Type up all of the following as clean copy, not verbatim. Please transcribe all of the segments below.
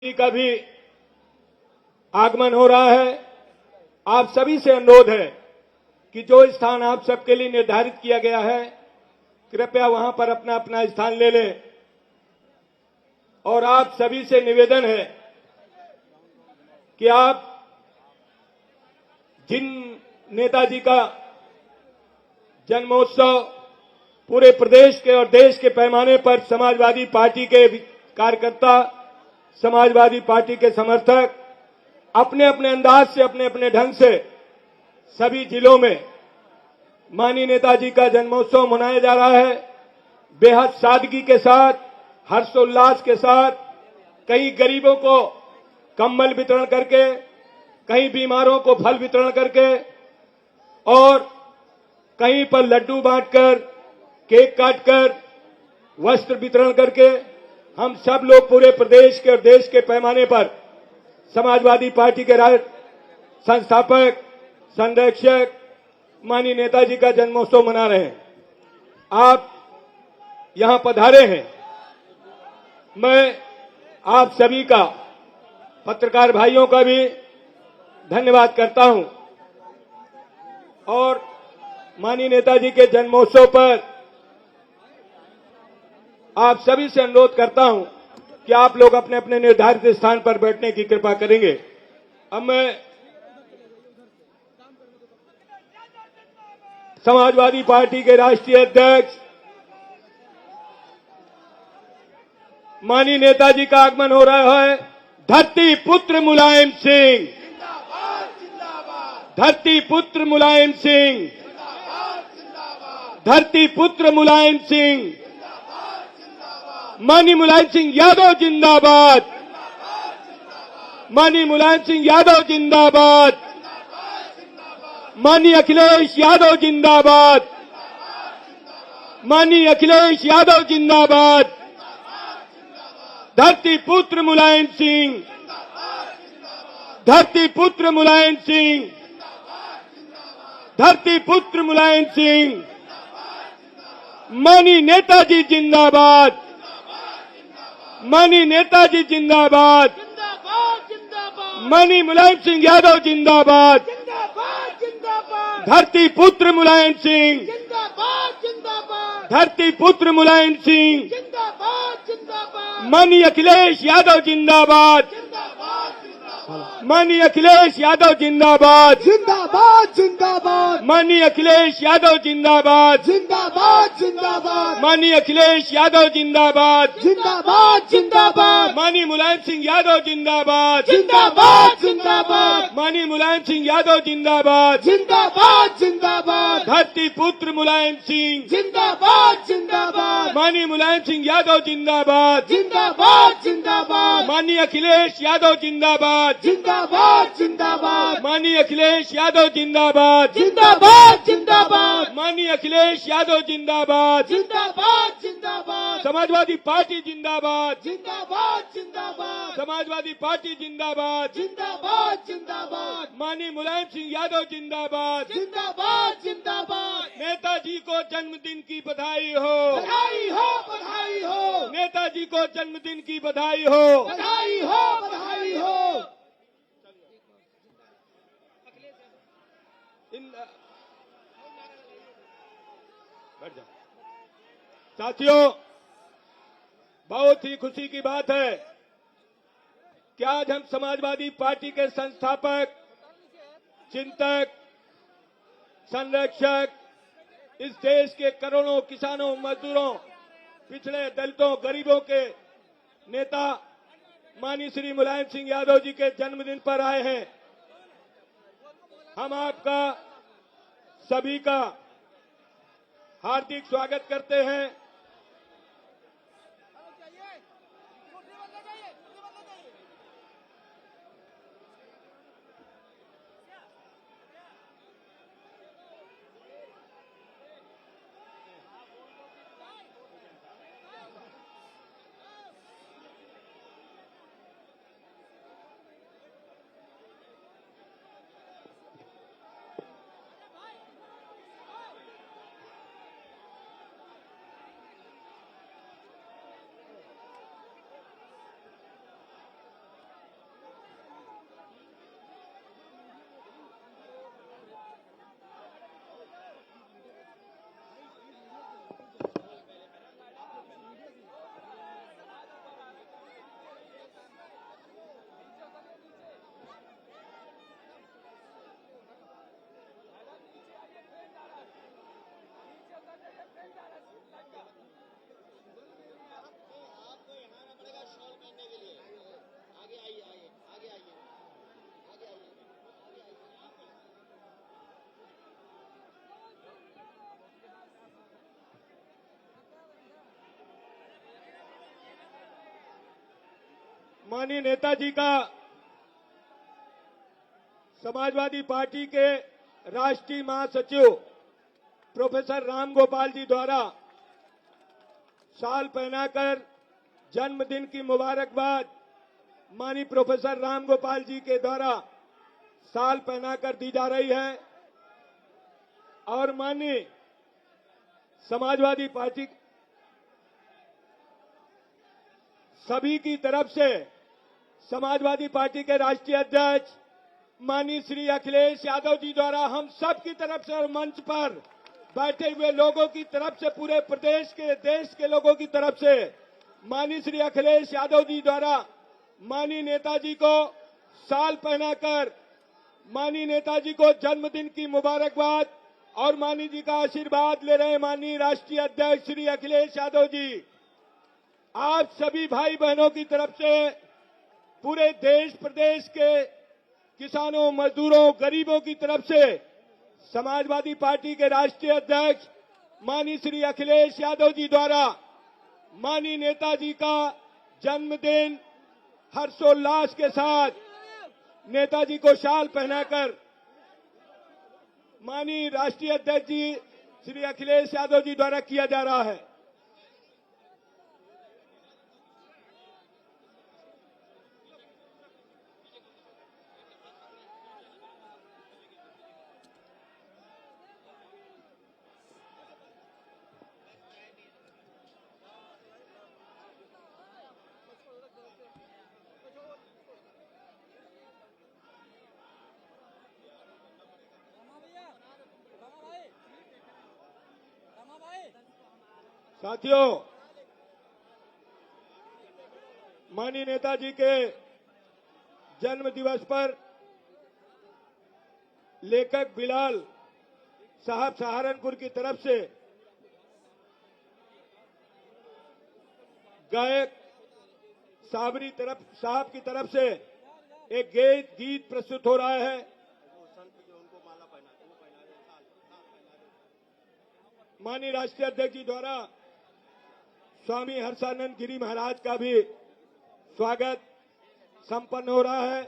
जी का भी आगमन हो रहा है। आप सभी से अनुरोध है कि जो स्थान आप सबके लिए निर्धारित किया गया है, कृपया वहां पर अपना अपना स्थान ले लें। और आप सभी से निवेदन है कि आप जिन नेताजी का जन्मोत्सव पूरे प्रदेश के और देश के पैमाने पर समाजवादी पार्टी के कार्यकर्ता, समाजवादी पार्टी के समर्थक अपने अपने अंदाज से, अपने अपने ढंग से सभी जिलों में माननीय नेताजी का जन्मोत्सव मनाया जा रहा है। बेहद सादगी के साथ, हर्षोल्लास के साथ, कई गरीबों को कंबल वितरण करके, कहीं बीमारों को फल वितरण करके और कहीं पर लड्डू बांटकर, केक काटकर, वस्त्र वितरण करके हम सब लोग पूरे प्रदेश के और देश के पैमाने पर समाजवादी पार्टी के संस्थापक, संरक्षक माननीय नेताजी का जन्मोत्सव मना रहे हैं। आप यहां पधारे हैं। मैं आप सभी का, पत्रकार भाइयों का भी धन्यवाद करता हूं और माननीय नेताजी के जन्मोत्सव पर आप सभी से अनुरोध करता हूं कि आप लोग अपने अपने निर्धारित स्थान पर बैठने की कृपा करेंगे। अब मैं समाजवादी पार्टी के राष्ट्रीय अध्यक्ष माननीय नेताजी का आगमन हो रहा है। धरती पुत्र मुलायम सिंह, धरती पुत्र मुलायम सिंह, धरती पुत्र मुलायम सिंह, माननीय मुलायम सिंह यादव जिंदाबाद, माननीय मुलायम सिंह यादव जिंदाबाद, माननीय अखिलेश यादव जिंदाबाद, माननीय अखिलेश यादव जिंदाबाद, धरती पुत्र मुलायम सिंह, धरती पुत्र मुलायम सिंह, धरती पुत्र मुलायम सिंह, माननीय नेताजी जिंदाबाद, माननीय नेताजी जिंदाबाद, माननीय मुलायम सिंह यादव जिंदाबाद, धरती पुत्र मुलायम सिंह, धरती पुत्र मुलायम सिंह, माननीय अखिलेश यादव जिंदाबाद, माननीय अखिलेश यादव जिंदाबाद, जिंदाबाद जिंदाबाद, माननीय अखिलेश यादव जिंदाबाद, जिंदाबाद जिंदाबाद, माननीय अखिलेश यादव जिंदाबाद, जिंदाबाद जिंदाबाद, माननीय मुलायम सिंह यादव जिंदाबाद, जिंदाबाद जिंदाबाद, माननीय मुलायम सिंह यादव जिंदाबाद, जिंदाबाद जिंदाबाद, धरती पुत्र मुलायम सिंह, जिंदाबाद जिंदाबाद, माननीय मुलायम सिंह यादव जिंदाबाद, जिंदाबाद जिंदाबाद, माननीय अखिलेश यादव जिंदाबाद, जिंदाबाद जिंदाबाद, माननीय अखिलेश यादव जिंदाबाद, जिंदाबाद जिंदाबाद, माननीय अखिलेश यादव जिंदाबाद, जिंदाबाद जिंदाबाद, समाजवादी पार्टी जिंदाबाद, जिंदाबाद जिंदाबाद, समाजवादी पार्टी जिंदाबाद, जिंदाबाद जिंदाबाद, माननीय मुलायम सिंह यादव जिंदाबाद, जिंदाबाद जिंदाबाद, नेताजी को जन्मदिन की बधाई हो, बधाई हो बधाई हो, नेताजी को जन्मदिन की बधाई हो। बधाई हो बधाई हो। बैठ जाओ। साथियों, बहुत ही खुशी की बात है कि आज हम समाजवादी पार्टी के संस्थापक, चिंतक, संरक्षक, इस देश के करोड़ों किसानों, मजदूरों, पिछड़े दलितों, गरीबों के नेता माननीय श्री मुलायम सिंह यादव जी के जन्मदिन पर आए हैं। हम आपका सभी का हार्दिक स्वागत करते हैं। माननीय नेताजी का समाजवादी पार्टी के राष्ट्रीय महासचिव प्रोफेसर राम गोपाल जी द्वारा शाल पहनाकर जन्मदिन की मुबारकबाद माननीय प्रोफेसर राम गोपाल जी के द्वारा शाल पहनाकर दी जा रही है और माननीय समाजवादी पार्टी सभी की तरफ से समाजवादी पार्टी के राष्ट्रीय अध्यक्ष माननीय श्री अखिलेश यादव जी द्वारा हम सब की तरफ से और मंच पर बैठे हुए लोगों की तरफ से पूरे प्रदेश के देश के लोगों की तरफ से माननीय श्री अखिलेश यादव जी द्वारा माननीय नेताजी को शाल पहनाकर माननीय नेताजी को जन्मदिन की मुबारकबाद और माननीय जी का आशीर्वाद ले रहे माननीय राष्ट्रीय अध्यक्ष श्री अखिलेश यादव जी। आप सभी भाई बहनों की तरफ से पूरे देश प्रदेश के किसानों, मजदूरों, गरीबों की तरफ से समाजवादी पार्टी के राष्ट्रीय अध्यक्ष माननीय श्री अखिलेश यादव जी द्वारा माननीय नेताजी का जन्मदिन हर्षोल्लास के साथ नेताजी को शाल पहनाकर माननीय राष्ट्रीय अध्यक्ष जी श्री अखिलेश यादव जी द्वारा किया जा रहा है। साथियों, माननीय नेताजी के जन्म दिवस पर लेखक बिलाल साहब सहारनपुर की तरफ से गायक साबरी साहब की तरफ से एक गीत प्रस्तुत हो रहा है। माननीय राष्ट्रीय अध्यक्ष जी द्वारा स्वामी हर्षानंद गिरी महाराज का भी स्वागत संपन्न हो रहा है।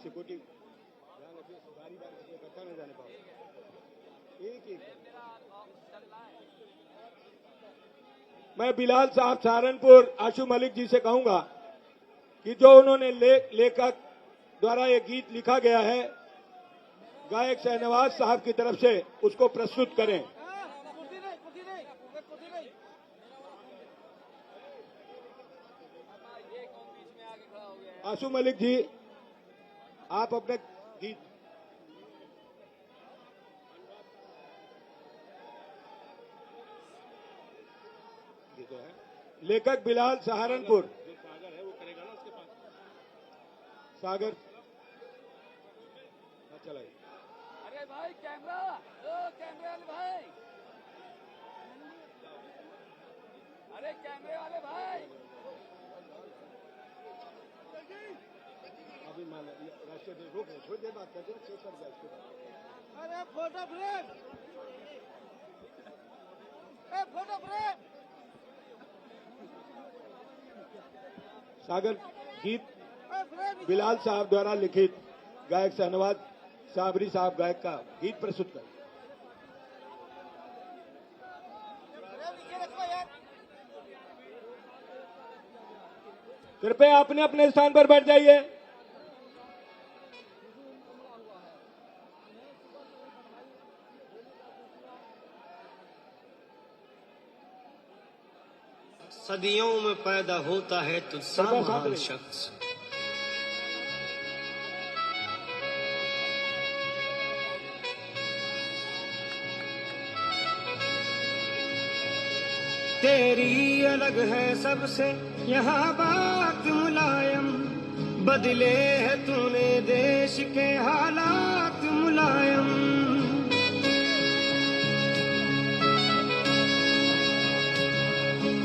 सिक्योरिटी इकट्ठा नहीं जाने पाओ। एक मैं बिलाल साहब सहारनपुर आशु मलिक जी से कहूंगा कि जो उन्होंने लेखक द्वारा ये गीत लिखा गया है गायक शहनवाज साहब की तरफ से उसको प्रस्तुत करें। आशु मलिक जी, आप अपने गीत लेखक बिलाल सहारनपुर सागर चलाइए। अरे भाई कैमरा, कैमरे वाले भाई, अरे कैमरे वाले भाई, अभी मान राष्ट्रीय रोक थोड़ी देर बात करते हैं, चेक कर जाए इसके बाद। अरे फोटो फ्रेम, फोटो फ्रेम। सागर गीत बिलाल साहब द्वारा लिखित गायक शहनवाज साबरी साहब गायक का गीत प्रस्तुत कर। कृपया अपने अपने स्थान पर बैठ जाइए। सदियों में पैदा होता है तुझसा महान शख्स। तेरी अलग है सबसे यहाँ बात मुलायम, बदले है तूने देश के हालात मुलायम।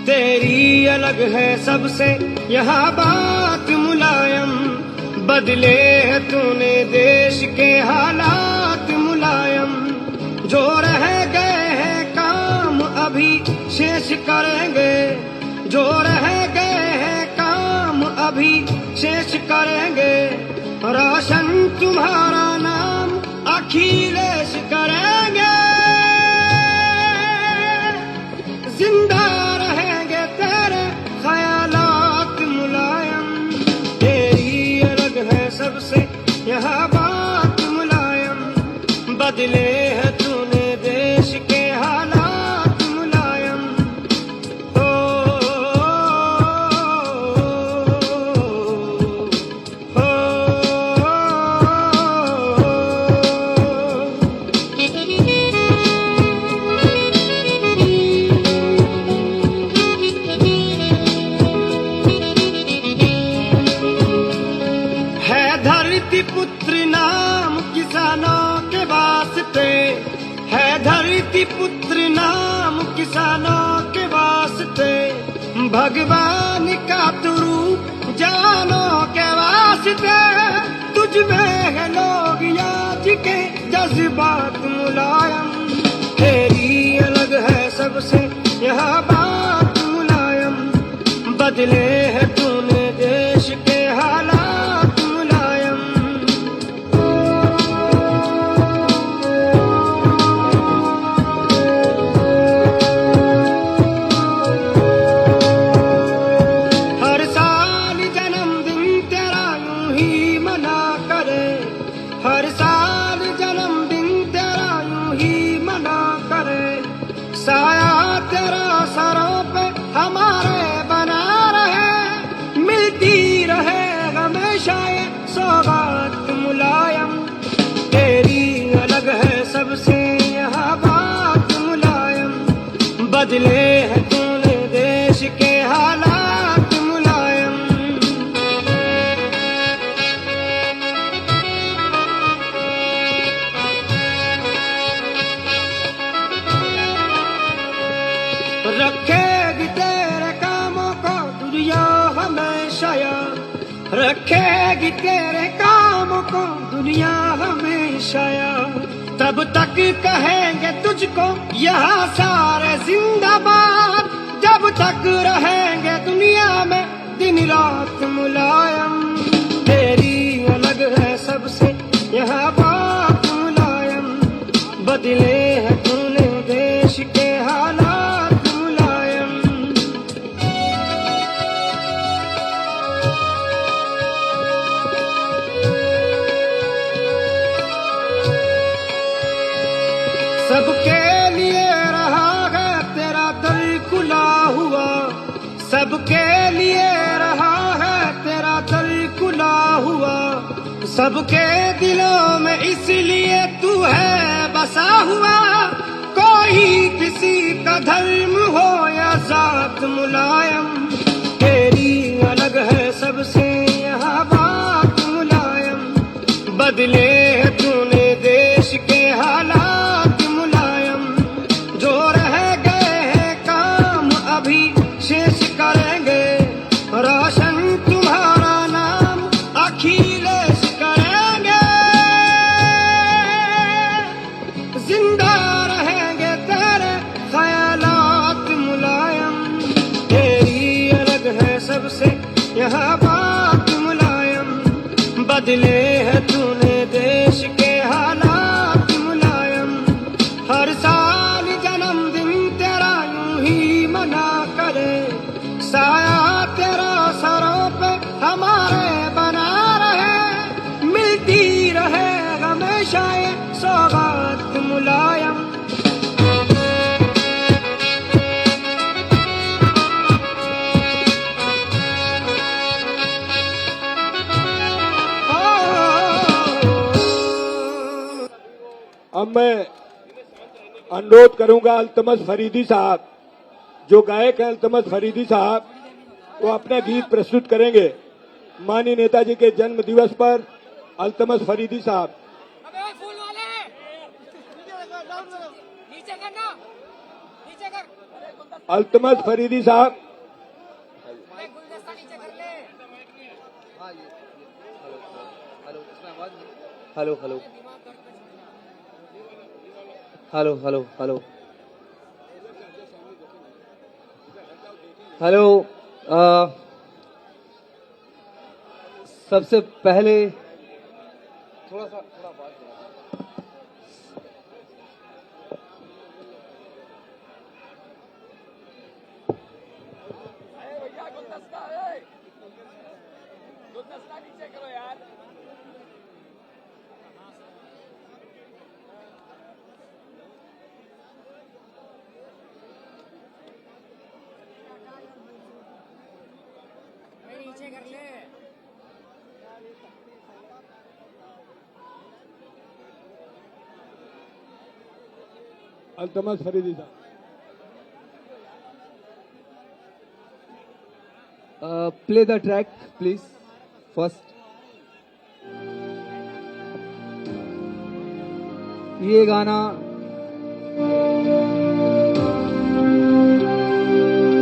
तेरी अलग है सबसे यहाँ बात मुलायम, बदले है तूने देश के हालात मुलायम। जो रह गए हैं काम अभी शेष करेंगे, जो रह गए हैं काम अभी शेष करेंगे, रोशन तुम्हारा नाम अखिलेश करेंगे, जिंदा रहेंगे तेरे ख्यालात मुलायम, तेरी अलग है सबसे यहाँ बात मुलायम, बदले है तूने देश के हालात मुलायम, ओ, ओ, है धरती पुत्र नाम किसानों के वास्ते, है धरती पुत्र नाम किसानों के वास्ते, भगवान का तू रूप जानों के वास्ते, तुझ में है लोग याद के जज्बात मुलायम, तेरी अलग है सबसे यहाँ बात मुलायम, बदले है तूने देश के हालात मुलायम, हर साल जन्मदिन तेरा यूं ही मना करे, हर साल जन्मदिन तेरा यूं ही मना करे, साया तेरा सरों पे हमारे बना रहे, मिलती रहे हमेशा ये सौगात मुलायम, तेरी अलग है सबसे यहाँ बात मुलायम, बदले है तूने देश के हालात मुलायम, रखेगी तेरे कामों को दुनिया हमेशा याद, रखेगी तेरे कामों को दुनिया हमेशा याद, तब तक कहेंगे तुझको यहाँ सारे जिंदाबाद, जब तक रहेंगे दुनिया में दिन रात मुलायम, तेरी अलग है सबसे यहाँ बात मुलायम, बदले है तूने देश के हालात मुलायम, सबके लिए रहा है तेरा दर खुला हुआ, सबके लिए रहा है तेरा दर खुला हुआ, सबके दिलों में इसलिए तू है बसा हुआ, कोई किसी का धर्म हो या जात मुलायम, तेरी अलग है सबसे यहाँ बात मुलायम, बदले है तूने देश के हालात मुलायम, जो रह गए हैं काम अभी शेष करेंगे, रोशन तुम्हारा नाम अखिलेश करेंगे, जिंदा रहेंगे तेरे ख्यालात मुलायम, तेरी अलग है सबसे यहाँ बात मुलायम, बदले है तूने देश के हालात मुलायम, हर साल जन्मदिन तेरा यूं ही मना करे, साया तेरा सरों पे हमारे बना रहे, मिलती रहे हमेशा ये सौगात मुलायम, अब मैं अनुरोध करूंगा अल्तमस फरीदी साहब, जो गायक हैं अल्तमस फरीदी साहब, वो अपना गीत प्रस्तुत करेंगे। माननीय नेताजी के जन्म दिवस पर अल्तमस फरीदी साहब। अबे फूल वाले नीचे करना, नीचे कर, अल्तमस फरीदी साहब। गुलदस्ता नीचे कर ले। Hello hello hello hello hello hello सबसे पहले थोड़ा बात भैया गुलदस्ता है, गुलदस्ता नीचे करो यार। नीचे कर ले। अल्तमस फरीदी साहब। Play the track please first. ये गाना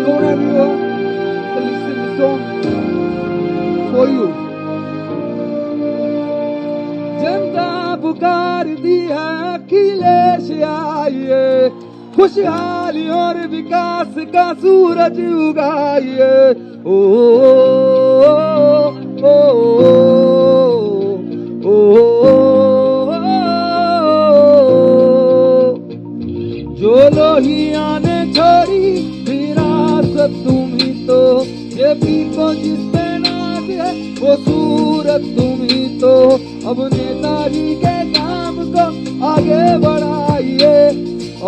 don't everyone to listen the song for you। जनता पुकारती है अखिलेश आइए, खुशहाली और विकास का सूरज उगाइए। ओ ओ ओ जो लोहिया ने छोड़ी विरासत तुम ही तो, ये पीर को जिस पे नाज है वो सूरत तुम ही तो। अब नेताजी के काम को आगे बढ़ाइए,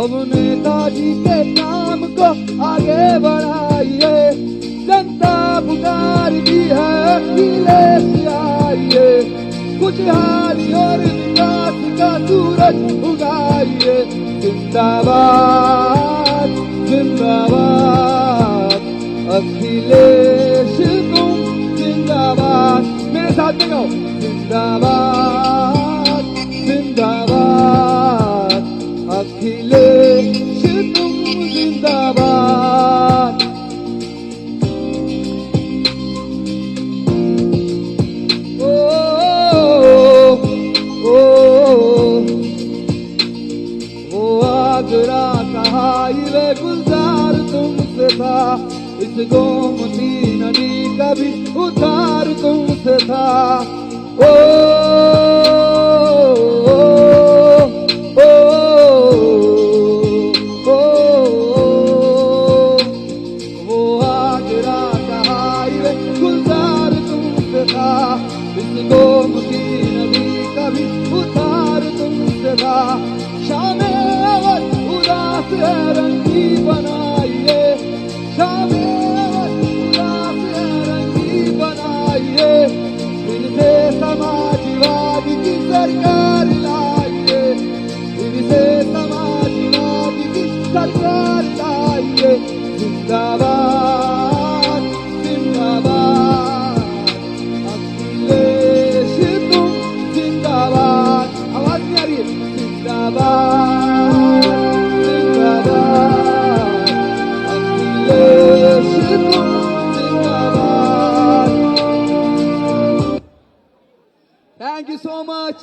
अब नेताजी के काम को आगे बढ़ाइए। जनता पुकारती है अखिलेश आइए, खुशहाली और विकास का सूरज उगाइए। जिंदाबाद जिंदाबाद अखिलेश तुम जिंदाबाद। मेरे साथ में गाओ जिंदाबाद जिंदाबाद अखिलेश तुम जिंदाबाद। ओ ओ वो आगरा का हाईवे गुलजार तुमसे था, इस गोमती नदी का भी उद्धार तुमसे था। ओ वो आगरा का हाईवे गुलजार तुमसे था, इस गोमती नदी का भी उद्धार तुमसे था। शामे अवध उदास है रंगी बनाइए, शामे अवध उदास है रंगी बनाइए। फिर से समाजवादी की सरकार लाइए, फिर से समाजवादी की सरकार लाइए। जिंदाबाद जिंदाबाद अखिलेश तुम जिंदाबाद। आवाज नहीं आ रही है। जिंदाबाद जिंदाबाद अखिलेश तुम जिंदाबाद। Thank you so much.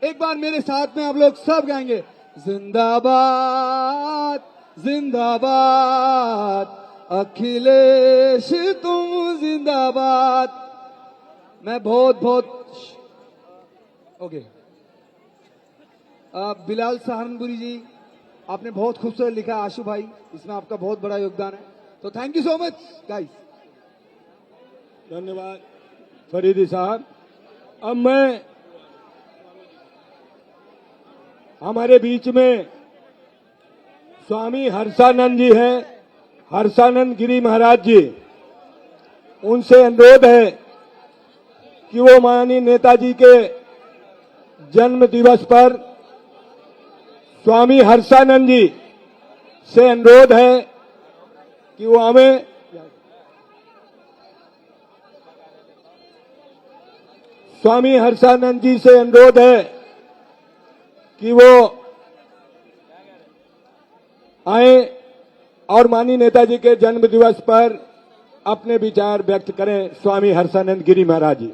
एक बार मेरे साथ में आप लोग सब गाएंगे जिंदाबाद जिंदाबाद अखिलेश तुम जिंदाबाद। मैं बहुत ओके बिलाल सहारनपुरी जी, आपने बहुत खूबसूरत लिखा। आशु भाई, इसमें आपका बहुत बड़ा योगदान है, तो thank you so much guys. धन्यवाद फरीदी साहब। अब मैं हमारे बीच में स्वामी हर्षानंद जी हैं, हर्षानंद गिरी महाराज जी, उनसे अनुरोध है कि वो माननीय नेताजी के जन्म दिवस पर स्वामी हर्षानंद जी से अनुरोध है कि वो हमें स्वामी हर्षानंद जी से अनुरोध है कि वो आए और माननीय नेताजी के जन्म दिवस पर अपने विचार व्यक्त करें। स्वामी हर्षानंद गिरी महाराज जी।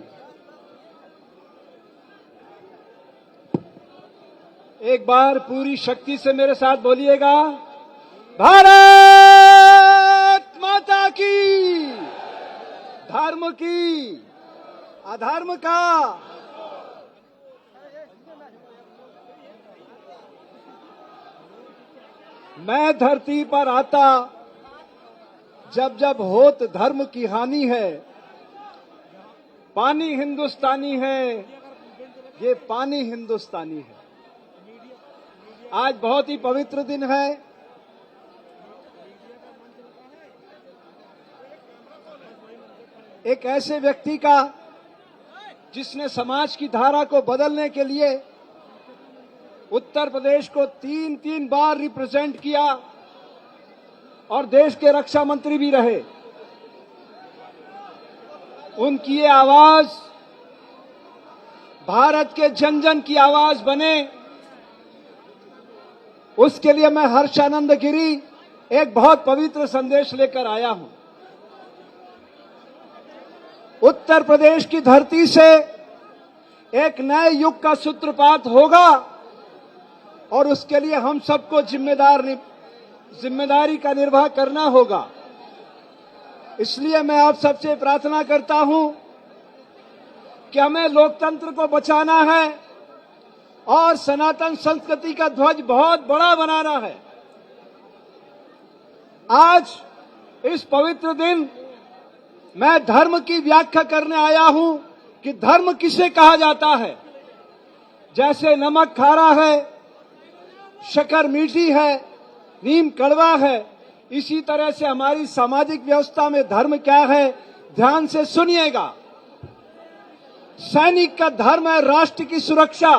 एक बार पूरी शक्ति से मेरे साथ बोलिएगा, भारत अधर्म का मैं धरती पर आता जब जब होत धर्म की हानि है। पानी हिंदुस्तानी है, ये पानी हिंदुस्तानी है। आज बहुत ही पवित्र दिन है। एक ऐसे व्यक्ति का जिसने समाज की धारा को बदलने के लिए उत्तर प्रदेश को 3 बार रिप्रेजेंट किया और देश के रक्षा मंत्री भी रहे। उनकी ये आवाज भारत के जन जन की आवाज बने, उसके लिए मैं हर्षानंद गिरी एक बहुत पवित्र संदेश लेकर आया हूं। उत्तर प्रदेश की धरती से एक नए युग का सूत्रपात होगा और उसके लिए हम सबको जिम्मेदारी का निर्वाह करना होगा। इसलिए मैं आप सबसे प्रार्थना करता हूं कि हमें लोकतंत्र को बचाना है और सनातन संस्कृति का ध्वज बहुत बड़ा बनाना है। आज इस पवित्र दिन मैं धर्म की व्याख्या करने आया हूं कि धर्म किसे कहा जाता है। जैसे नमक खारा है, शक्कर मीठी है, नीम कड़वा है, इसी तरह से हमारी सामाजिक व्यवस्था में धर्म क्या है, ध्यान से सुनिएगा। सैनिक का धर्म है राष्ट्र की सुरक्षा,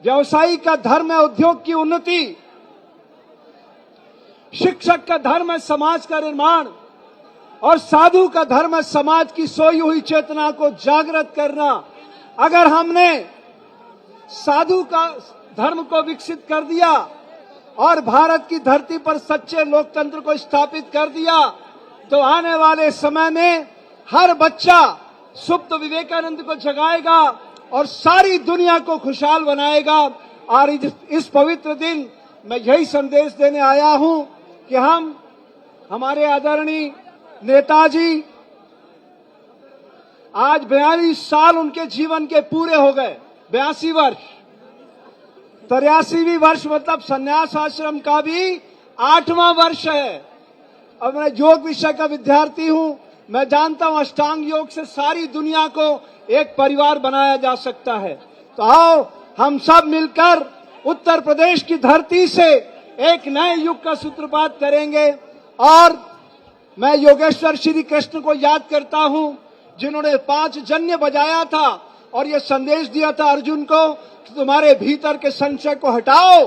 व्यवसायी का धर्म है उद्योग की उन्नति, शिक्षक का धर्म है समाज का निर्माण और साधु का धर्म है समाज की सोई हुई चेतना को जागृत करना। अगर हमने साधु का धर्म को विकसित कर दिया और भारत की धरती पर सच्चे लोकतंत्र को स्थापित कर दिया तो आने वाले समय में हर बच्चा सुप्त विवेकानंद को जगाएगा और सारी दुनिया को खुशहाल बनाएगा। और इस पवित्र दिन मैं यही संदेश देने आया हूं कि हमारे आदरणीय नेताजी आज 42 साल उनके जीवन के पूरे हो गए। 82 वर्ष, 83वीं वर्ष मतलब संन्यास आश्रम का भी 8वां वर्ष है। अब मैं योग विषय का विद्यार्थी हूं, मैं जानता हूं अष्टांग योग से सारी दुनिया को एक परिवार बनाया जा सकता है। तो आओ हम सब मिलकर उत्तर प्रदेश की धरती से एक नए युग का सूत्रपात करेंगे। और मैं योगेश्वर श्री कृष्ण को याद करता हूं जिन्होंने 5 जन्य बजाया था और ये संदेश दिया था अर्जुन को कि तुम्हारे भीतर के संशय को हटाओ,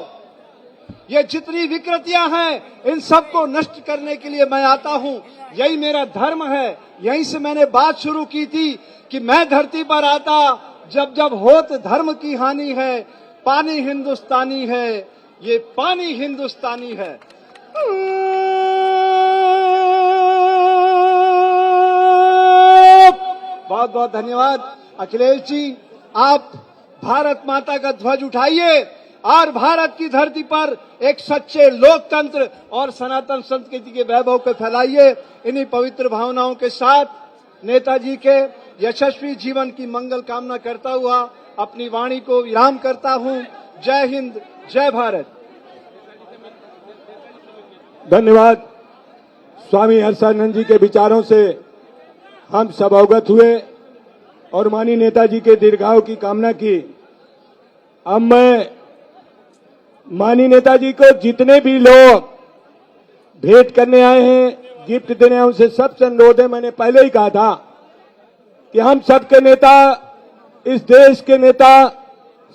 ये जितनी विकृतियां हैं इन सबको नष्ट करने के लिए मैं आता हूं। यही मेरा धर्म है। यहीं से मैंने बात शुरू की थी कि मैं धरती पर आता जब जब होत धर्म की हानि है। पानी हिंदुस्तानी है, ये पानी हिंदुस्तानी है। बहुत बहुत धन्यवाद अखिलेश जी। आप भारत माता का ध्वज उठाइए और भारत की धरती पर एक सच्चे लोकतंत्र और सनातन संस्कृति के वैभव को फैलाइए। इन्हीं पवित्र भावनाओं के साथ नेताजी के यशस्वी जीवन की मंगल कामना करता हुआ अपनी वाणी को विराम करता हूं। जय हिंद, जय भारत। धन्यवाद। स्वामी हर्षानंद जी के विचारों से हम सब अवगत हुए और माननीय नेताजी के दीर्घायु की कामना की। अब मैं माननीय नेताजी को जितने भी लोग भेंट करने आए हैं, गिफ्ट देने आए, उनसे सबसे अनुरोध है, मैंने पहले ही कहा था कि हम सबके नेता, इस देश के नेता,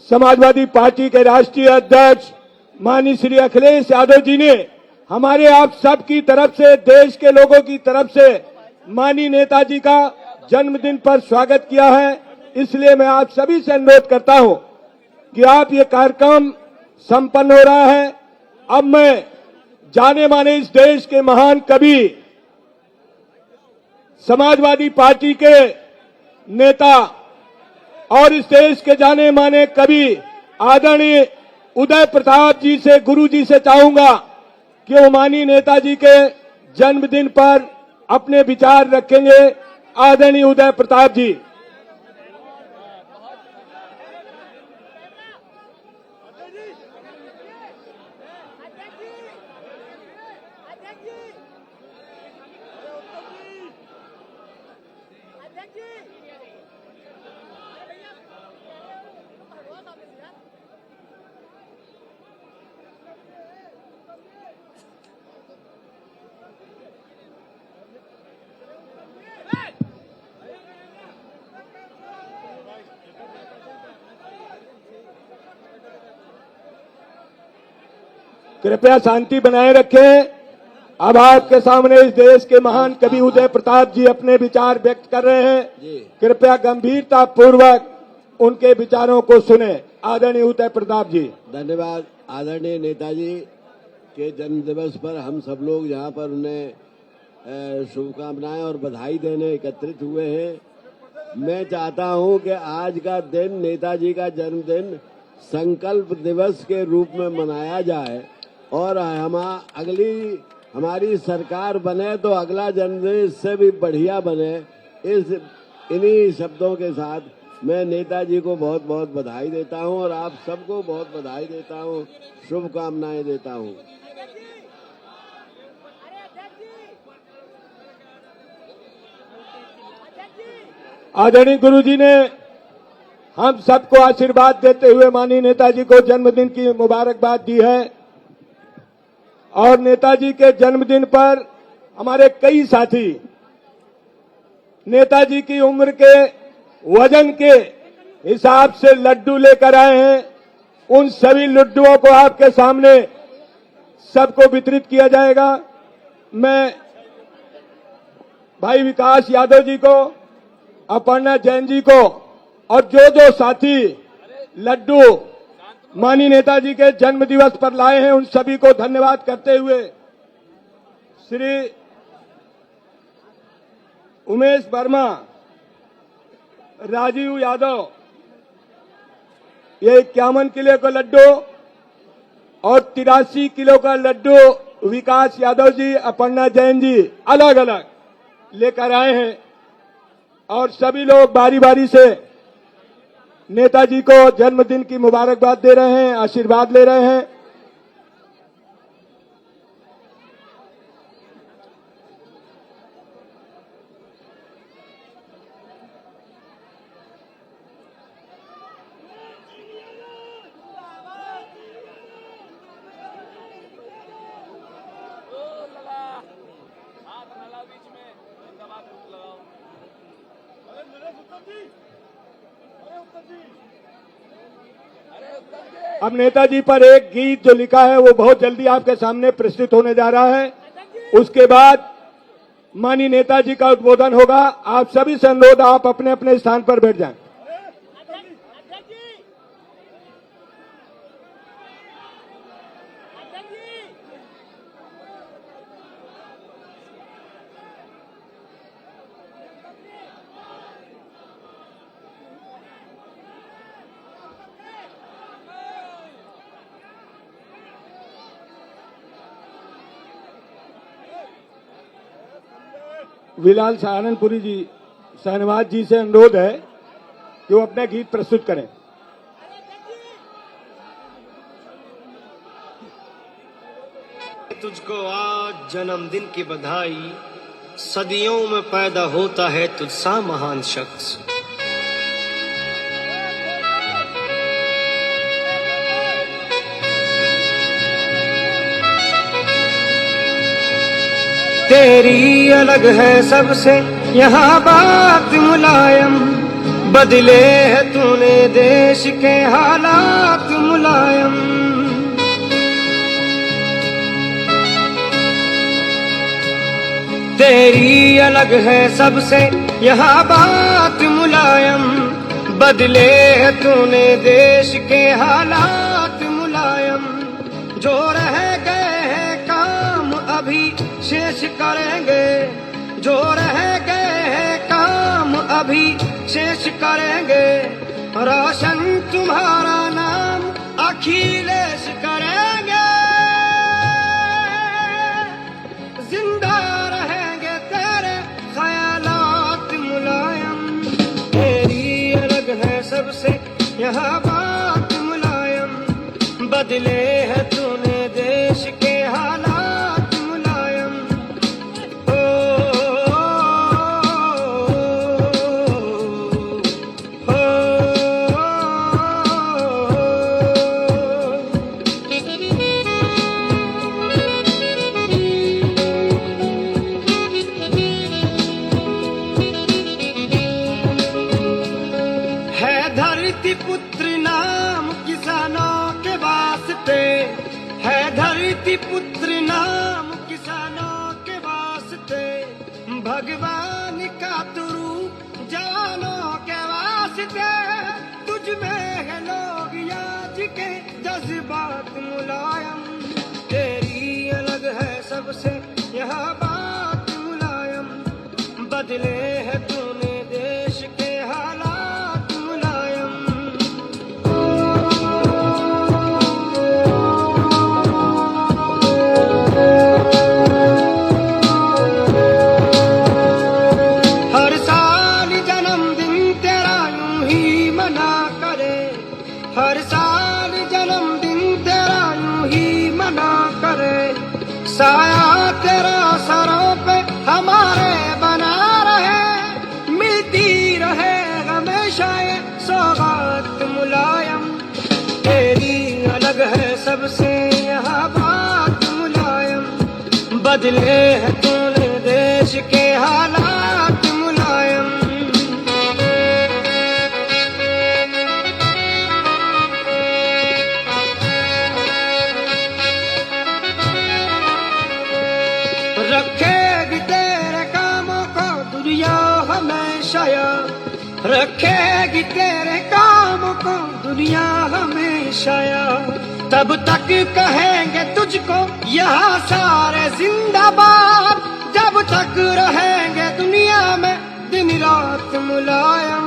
समाजवादी पार्टी के राष्ट्रीय अध्यक्ष माननीय श्री अखिलेश यादव जी ने हमारे आप सबकी तरफ से, देश के लोगों की तरफ से माननीय नेताजी का जन्मदिन पर स्वागत किया है। इसलिए मैं आप सभी से अनुरोध करता हूं कि आप ये कार्यक्रम संपन्न हो रहा है। अब मैं जाने माने इस देश के महान कवि, समाजवादी पार्टी के नेता और इस देश के जाने माने कवि आदरणीय उदय प्रताप जी से, गुरु जी से चाहूंगा कि वो माननीय नेताजी के जन्मदिन पर अपने विचार रखेंगे। आदरणीय उदय प्रताप जी। कृपया शांति बनाए रखें। अब आपके सामने इस देश के महान कवि उदय प्रताप जी अपने विचार व्यक्त कर रहे हैं। कृपया गंभीरता पूर्वक उनके विचारों को सुने। आदरणीय उदय प्रताप जी। धन्यवाद। आदरणीय नेताजी के जन्म दिवस पर हम सब लोग यहाँ पर उन्हें शुभकामनाएं और बधाई देने एकत्रित हुए हैं। मैं चाहता हूँ कि आज का दिन नेताजी का जन्मदिन संकल्प दिवस के रूप में मनाया जाए और हमारी सरकार बने तो अगला जन्मदिन इससे भी बढ़िया बने। इन्हीं शब्दों के साथ मैं नेताजी को बहुत बहुत बधाई देता हूं और आप सबको बहुत बधाई देता हूं, शुभकामनाएं देता हूं। आदरणीय गुरुजी ने हम सबको आशीर्वाद देते हुए माननीय नेताजी को जन्मदिन की मुबारकबाद दी है और नेताजी के जन्मदिन पर हमारे कई साथी नेताजी की उम्र के वजन के हिसाब से लड्डू लेकर आए हैं। उन सभी लड्डुओं को आपके सामने सबको वितरित किया जाएगा। मैं भाई विकास यादव जी को, अपर्णा जैन जी को और जो साथी लड्डू माननीय नेताजी के जन्म दिवस पर लाए हैं उन सभी को धन्यवाद करते हुए श्री उमेश वर्मा, राजीव यादव ये 51 किलो का लड्डू और 83 किलो का लड्डू विकास यादव जी, अपर्णा जैन जी अलग अलग लेकर आए हैं और सभी लोग बारी बारी से नेताजी को जन्मदिन की मुबारकबाद दे रहे हैं, आशीर्वाद ले रहे हैं। अब नेताजी पर एक गीत जो लिखा है वो बहुत जल्दी आपके सामने प्रस्तुत होने जा रहा है। उसके बाद माननीय नेताजी का उद्बोधन होगा। आप सभी से अनुरोध, आप अपने अपने स्थान पर बैठ जाएं। विलाल सहारनपुरी जी, शहनवाज जी से अनुरोध है कि वो अपना गीत प्रस्तुत करें। तुझको आज जन्मदिन की बधाई, सदियों में पैदा होता है तुझसा महान शख्स। तेरी अलग है सबसे यहाँ बात मुलायम, बदले है तूने देश के हालात मुलायम। तेरी अलग है सबसे यहाँ बात मुलायम, बदले है तूने देश के हालात मुलायम। जो रह गए हैं काम अभी शेष करेंगे, जो रह गए हैं काम अभी शेष करेंगे। रोशन तुम्हारा नाम अखिलेश करेंगे, जिंदा रहेंगे तेरे ख्यालात यहाँ बात मुलायम, बदले है तूने देश के हालात मुलायम। ओ, है धरती पुत्र नाम किसानों के वास्ते, है धरती पुत्र नाम किसानों के वास्ते, भगवान का तू रूप जवानों के वास्ते, तुझ में है लोग याद के जज्बात मुलायम, तेरी अलग है सबसे यह बात मुलायम, बदले है तूने देश के हालात मुलायम। हर साल जन्मदिन तेरा यूं ही मना करे, हर साल जन्मदिन तेरा यूं ही मना करे, साया तेरा सरों पे हमारे बना रहे, मिलती रहे हमेशा ये सौगात मुलायम, तेरी अलग है सबसे यह बात मुलायम, बदले है तूने देश के हालात मुलायम। रखेगी तेरे कामों को दुनिया हमेशा याद, रखेगी तेरे कामों को दुनिया हमेशा याद, तब तक कहेंगे तुझको यहाँ सारे जिंदाबाद, जब तक रहेंगे दुनिया में दिन रात मुलायम,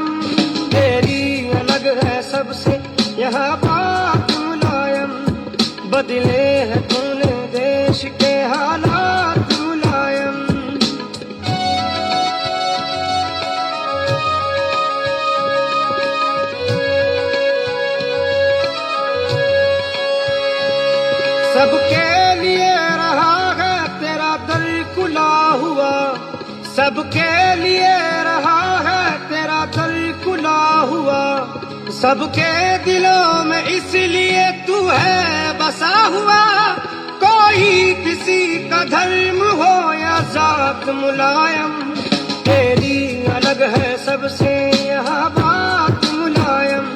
तेरी अलग है सबसे यह बात मुलायम, बदले है तूने देश के हालात मुलायम। सबके लिए रहा है तेरा दर खुला हुआ, सबके लिए रहा है तेरा दर खुला हुआ, सबके दिलों में इसलिए तू है बसा हुआ, कोई किसी का धर्म हो या जात मुलायम, तेरी अलग है सबसे यह बात मुलायम,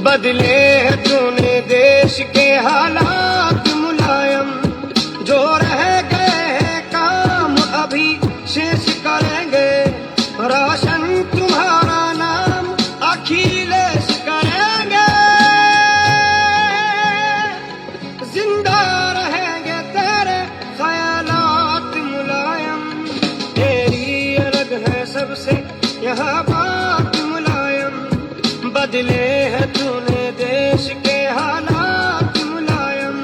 बदले है तूने देश के हालात मुलायम, जो रह गए हैं काम अभी शेष करेंगे, रोशन तुम्हारा नाम अखिलेश करेंगे, जिंदा रहेंगे तेरे ख्यालात मुलायम, तेरी अलग है सबसे यह बात मुलायम, बदले है तूने देश के हालात मुलायम,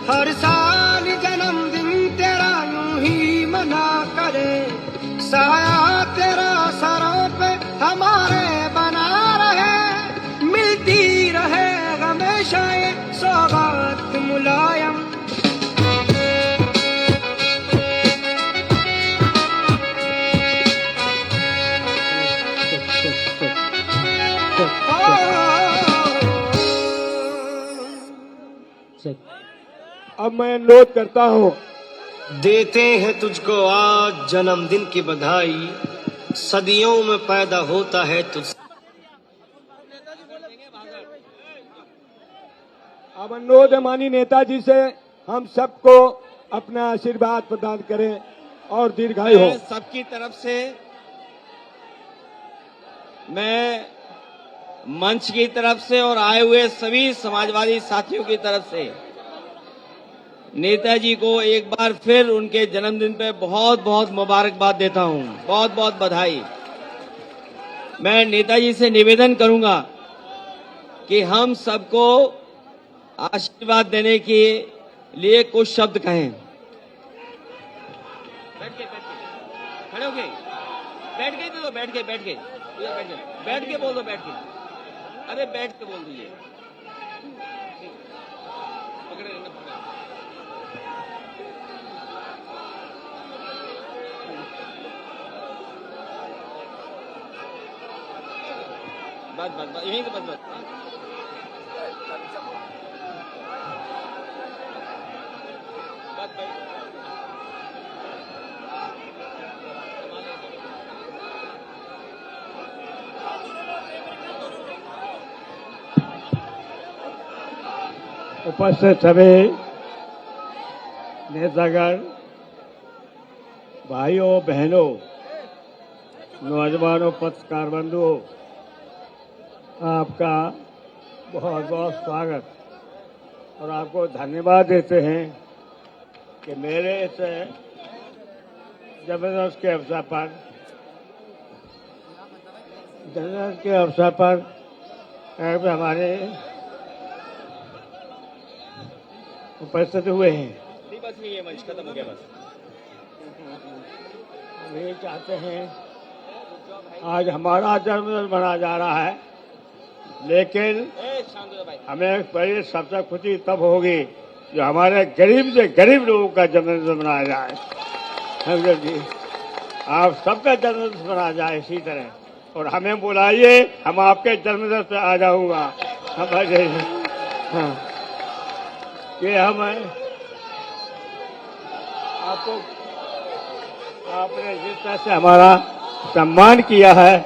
हर साल जन्मदिन तेरा यूं ही मना करे, साया तेरा सरों पे हमारे बना रहे, मिलती रहे हमेशा ये सौगात मुलायम। अब मैं अनुरोध करता हूँ, देते हैं तुझको आज जन्मदिन की बधाई, सदियों में पैदा होता है तुझ। अब अनुरोध है माननीय नेताजी से हम सबको अपना आशीर्वाद प्रदान करें और दीर्घायु हो। सबकी तरफ से, मैं मंच की तरफ से और आए हुए सभी समाजवादी साथियों की तरफ से नेताजी को एक बार फिर उनके जन्मदिन पे बहुत बहुत मुबारकबाद देता हूं, बहुत बहुत बधाई। मैं नेताजी से निवेदन करूंगा कि हम सबको आशीर्वाद देने के लिए कुछ शब्द कहें। बैठ के खड़े हो गए, बैठ के दे दो, बैठ के बैठ के बोल दो, बैठ के। अरे बैठ के बोल दीजिए। पकड़े रहना, पकड़े। बस यहीं के बस। उपस्थित सभी नेतागण, भाइयों बहनों, नौजवानों, पत्रकार बंधुओं, आपका बहुत बहुत स्वागत और आपको धन्यवाद देते हैं कि मेरे इस जन्मदिवस के अवसर पर हमारे उपस्थित हुए हैं। बस ये मंच खत्म हो गया। बस हम ये चाहते हैं, आज हमारा जन्मदिन मनाया जा रहा है, लेकिन हमें बड़ी सबसे खुशी तब होगी जो हमारे गरीब से गरीब लोगों का जन्मदिन मनाया जाए। समझे जी, आप सबका जन्मदिन मनाया जाए इसी तरह, और हमें बुलाइए, हम आपके जन्मदिन पे आ जाऊंगा। हाँ, ये हम आपने जिस तरह से हमारा सम्मान किया है,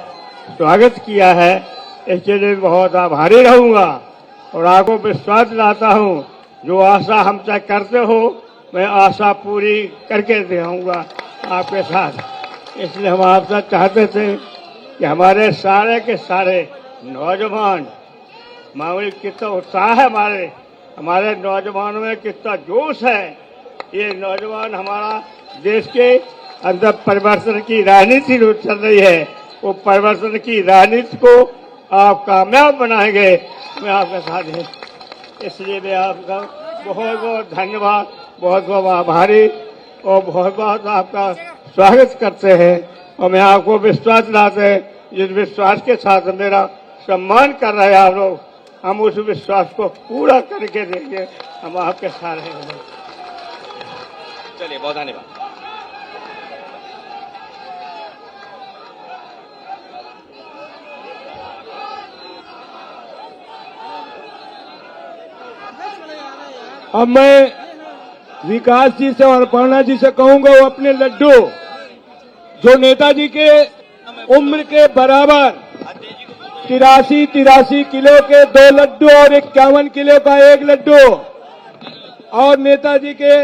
स्वागत किया है, इसके लिए बहुत आभारी रहूंगा और आपको विश्वास दिलाता हूं, जो आशा हमसे करते हो मैं आशा पूरी करके दिखाऊंगा आपके साथ। इसलिए हम आपसे चाहते थे कि हमारे सारे के सारे नौजवान, मामूली कितना उत्साह है हमारे नौजवानों में, कितना जोश है। ये नौजवान हमारा देश के अंदर परिवर्तन की राजनीति चल रही है, वो परिवर्तन की राजनीति को आप कामयाब बनाएंगे, मैं आपके साथ हूँ। इसलिए मैं आपका बहुत बहुत धन्यवाद, बहुत बहुत आभारी और बहुत बहुत आपका स्वागत करते हैं। और मैं आपको विश्वास दिलाते हैं, जिस विश्वास के साथ मेरा सम्मान कर रहे हैं आप लोग, हम उस विश्वास को पूरा करके देंगे। हम आपके साथ हैं। चलिए, बहुत धन्यवाद। अब मैं विकास जी से और अपर्णा जी से कहूंगा, वो अपने लड्डू जो नेताजी के उम्र के बराबर 83 किलो के 2 लड्डू और 51 किलो का 1 लड्डू, और नेताजी के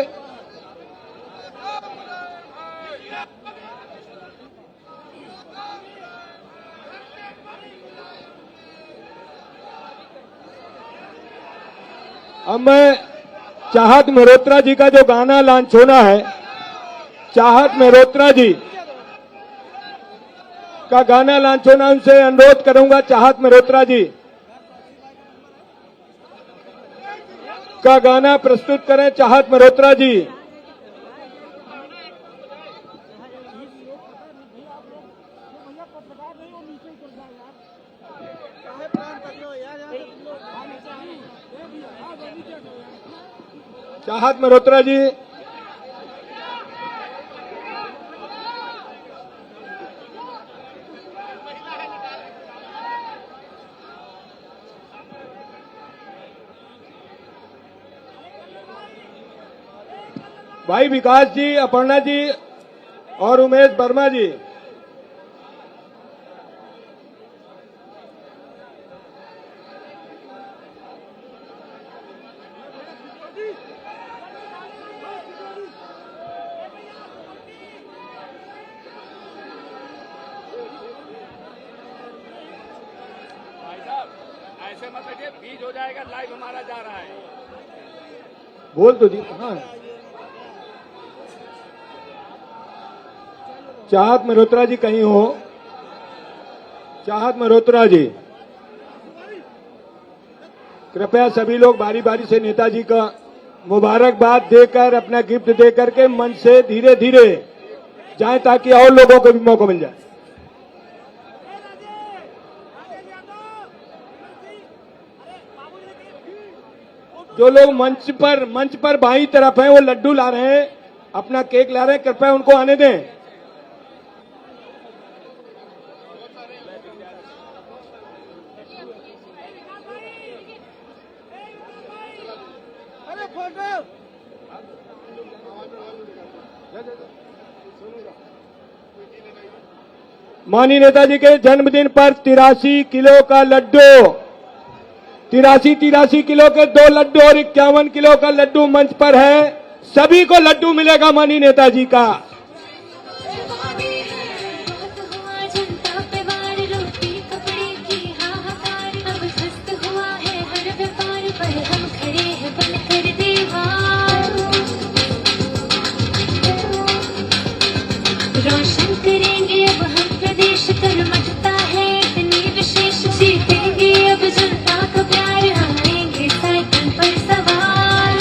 अब मैं चाहत मेहरोत्रा जी का जो गाना लॉन्च होना है, चाहत मेहरोत्रा जी का गाना लॉन्च होना, उनसे अनुरोध करूंगा, चाहत मेहरोत्रा जी का गाना प्रस्तुत करें। चाहत मेहरोत्रा जी। चाहत मेहरोत्रा जी। भाई विकास जी, अपर्णा जी और उमेश वर्मा जी। ऐसे मत बैठिए, बीज हो जाएगा, लाइव हमारा जा रहा है। बोल तो दी। हाँ, चाहत मेहरोत्रा जी कहीं हो? चाहत मेहरोत्रा जी, कृपया सभी लोग बारी बारी से नेताजी का मुबारकबाद देकर, अपना गिफ्ट देकर के मंच से धीरे धीरे जाएं, ताकि और लोगों को भी मौका मिल जाए। जो लोग मंच पर बाईं तरफ हैं वो लड्डू ला रहे हैं, अपना केक ला रहे हैं, कृपया उनको आने दें। माननीय नेताजी के जन्मदिन पर 83 किलो का लड्डू, 83 किलो के 2 लड्डू और 51 किलो का लड्डू मंच पर है। सभी को लड्डू मिलेगा माननीय नेताजी का। रोशन करेंगे अब हम प्रदेश, कर्मठता है इतनी विशेष, जीतेंगे अब जनता का प्यार, आएंगे साइकिल पर सवार।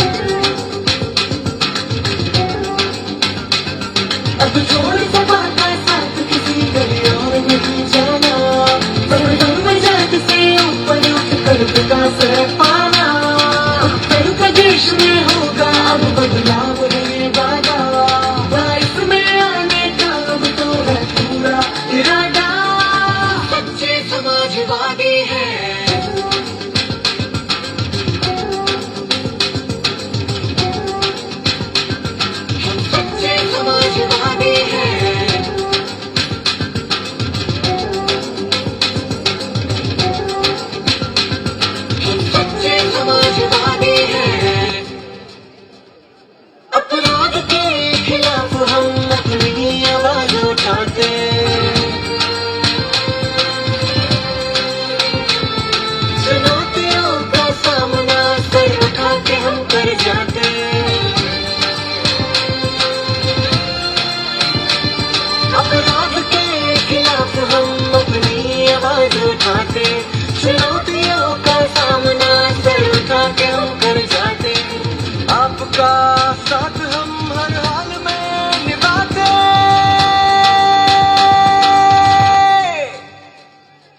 अब जोड़ सभा का साथ किसी गलियों में नहीं जाना, दम मजाक से ऊपर उठ कर विकास पाना, उत्तर प्रदेश में होगा अब बदलाव है वादा, बाईस में आने का अब तो है पूरा इरादा, सच्चे समाजवादी है। सच्चे समाजवादी है। सच्चे समाजवादी है। अपराध के खिलाफ हम अपनी आवाज उठाते, चुनौतियों का सामना सर उठा के हम कर जाते, अपराध के खिलाफ हम अपनी आवाज उठाते, चुनौतियों का सामना सर उठा के हम कर जाते, आपका साथ हम हर हाल में निभाते।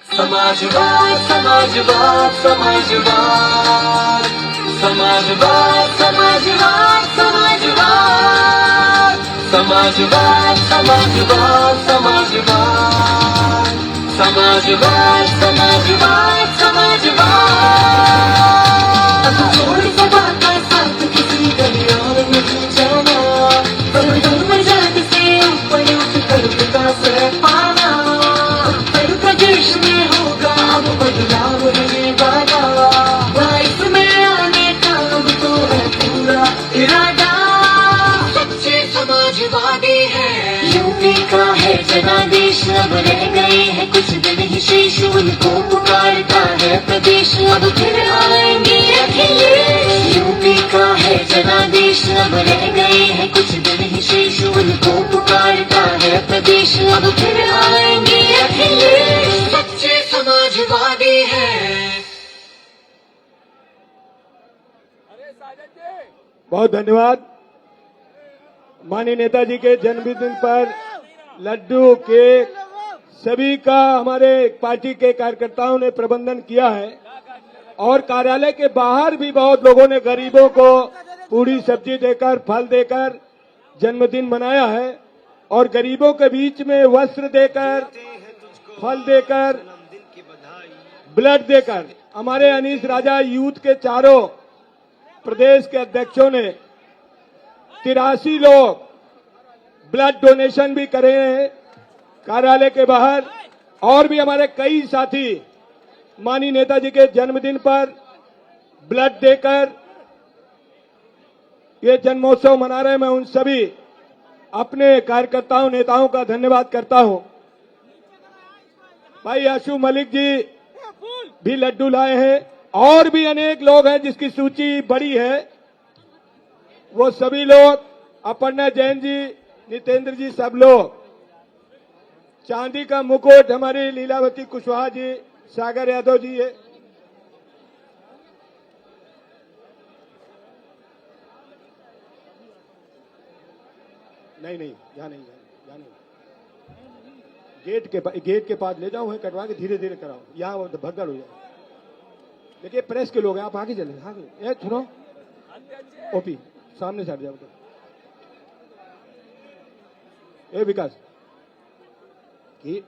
समाजवाद समाजवाद समाजवाद समाजवाद समाजवाद समाजवाद समाजवाद समाजवाद समाजवाद समाजवाद समाजवाद समाजवाद। अब जोड़ सभा का साथ किसी गलियों में नहीं जाना, दम मजाक से ऊपर उठ कर विकास पाना, उत्तर प्रदेश में होगा अब बदलाव है वादा, बाईस में आने का अब तो है पूरा इरादा, सच्चे समाजवादी है। यूपी का है जनादेश, अब रह गए हैं कुछ दिन ही शेष, उनको पुकारता है प्रदेश, अब फिर आएंगे अखिलेश। यूपी का है जनादेश, अब रह गए हैं कुछ दिन ही शेष, उनको पुकारता है प्रदेश, अब फिर आएंगे अखिलेश, सच्चे समाजवादी है। बहुत धन्यवाद। माननीय नेताजी के जन्मदिन पर लड्डू, केक सभी का हमारे पार्टी के कार्यकर्ताओं ने प्रबंधन किया है और कार्यालय के बाहर भी बहुत लोगों ने गरीबों को पूरी सब्जी देकर, फल देकर जन्मदिन मनाया है और गरीबों के बीच में वस्त्र देकर, फल देकर, ब्लड देकर हमारे अनीश राजा यूथ के चारों प्रदेश के अध्यक्षों ने 83 लोग ब्लड डोनेशन भी करे हैं कार्यालय के बाहर, और भी हमारे कई साथी माननीय नेताजी के जन्मदिन पर ब्लड देकर ये जन्मोत्सव मना रहे हैं। मैं उन सभी अपने कार्यकर्ताओं, नेताओं का धन्यवाद करता हूं। भाई आशु मलिक जी भी लड्डू लाए हैं और भी अनेक लोग हैं जिसकी सूची बड़ी है, वो सभी लोग, अपर्णा जैन जी, नितेंद्र जी, सब लोग। चांदी का मुकुट हमारी लीलावती कुशवाहा जी, सागर यादव जी है। नहीं, यहाँ नहीं। गेट के पास ले जाओ, वहीं कटवा के धीरे धीरे कराओ, यहाँ भगदड़ हो जाए। देखिए प्रेस के लोग हैं, आप आगे चले, आगे। सुनो, ओपी सामने से हट जाओ। ए विकास की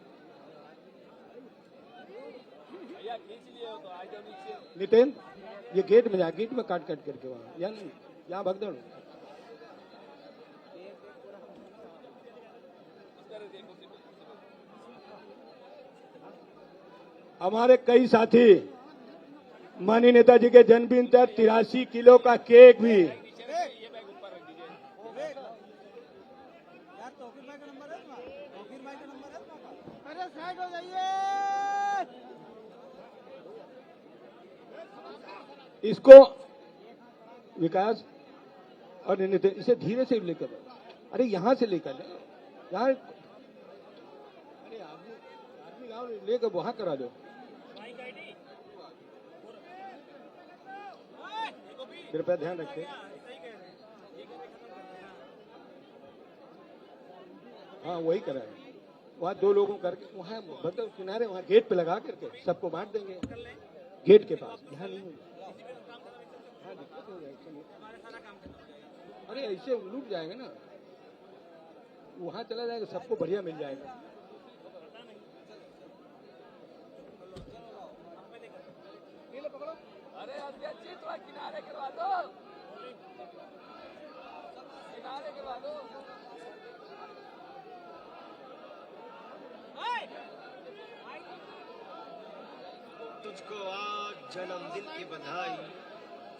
नितिन, ये गेट में जा, गेट में काट काट करके वहां, या नहीं यहाँ भगदड़। हमारे कई साथी माननीय नेताजी के जन्मदिन पर 83 किलो का केक भी इसको विकास और नितिन इसे धीरे से लेकर, अरे यहां से लेकर यहाँ, अरे आदमी गाँव लेकर वहां करा दो। कृपया ध्यान रखें। हाँ वही करा है, वहाँ 2 लोगों करके वहाँ मतलब किनारे वहाँ गेट पे लगा करके सबको बांट देंगे गेट के पास। यहाँ नहीं होगा, हाँ दिक्कत हो जाएगी। अरे ऐसे लूट जाएंगे ना, वहाँ चला जाएगा सबको बढ़िया मिल जाएगा। अरे अध्यक्ष जी थोड़ा किनारे करवा दो, किनारे करवा दो। तुझको आज जन्मदिन की बधाई,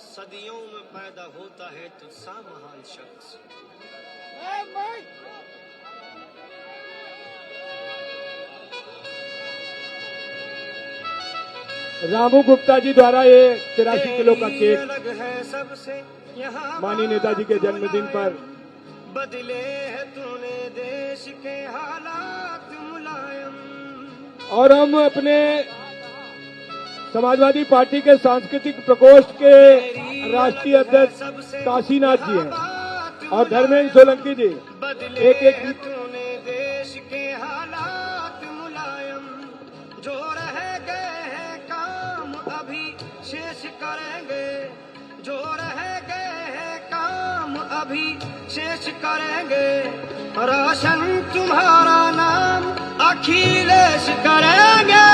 सदियों में पैदा होता है तुझसा महान शख्स। रामू गुप्ता जी द्वारा ये 83 किलो का केक अलग है सबसे यहाँ माननीय नेताजी के जन्मदिन पर बदले है तूने देश के हालात मुलायम। और हम अपने समाजवादी पार्टी के सांस्कृतिक प्रकोष्ठ के राष्ट्रीय अध्यक्ष काशीनाथ जी हैं और धर्मेंद्र सोलंकी जी एक एक तूने देश के हालात मुलायम, जो रह गए हैं काम अभी शेष करेंगे, जो रह गए हैं काम अभी शेष करेंगे, रोशन तुम्हारा नाम अखिलेश करेंगे,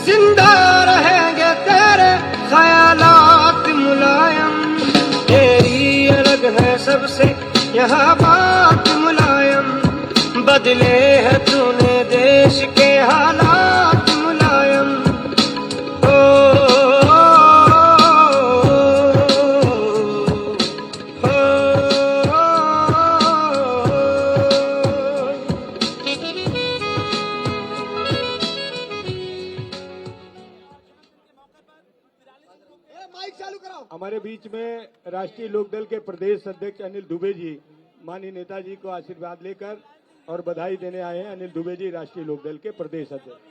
जिंदा रहेंगे तेरे ख्यालात मुलायम। तेरी अलग है सबसे यहाँ बात मुलायम, बदले है तूने देश के हालात मुलायम। ओ, हमारे बीच में राष्ट्रीय लोकदल के प्रदेश अध्यक्ष अनिल दुबे जी माननीय नेताजी को आशीर्वाद लेकर और बधाई देने आए हैं। अनिल दुबे जी राष्ट्रीय लोकदल के प्रदेश अध्यक्ष,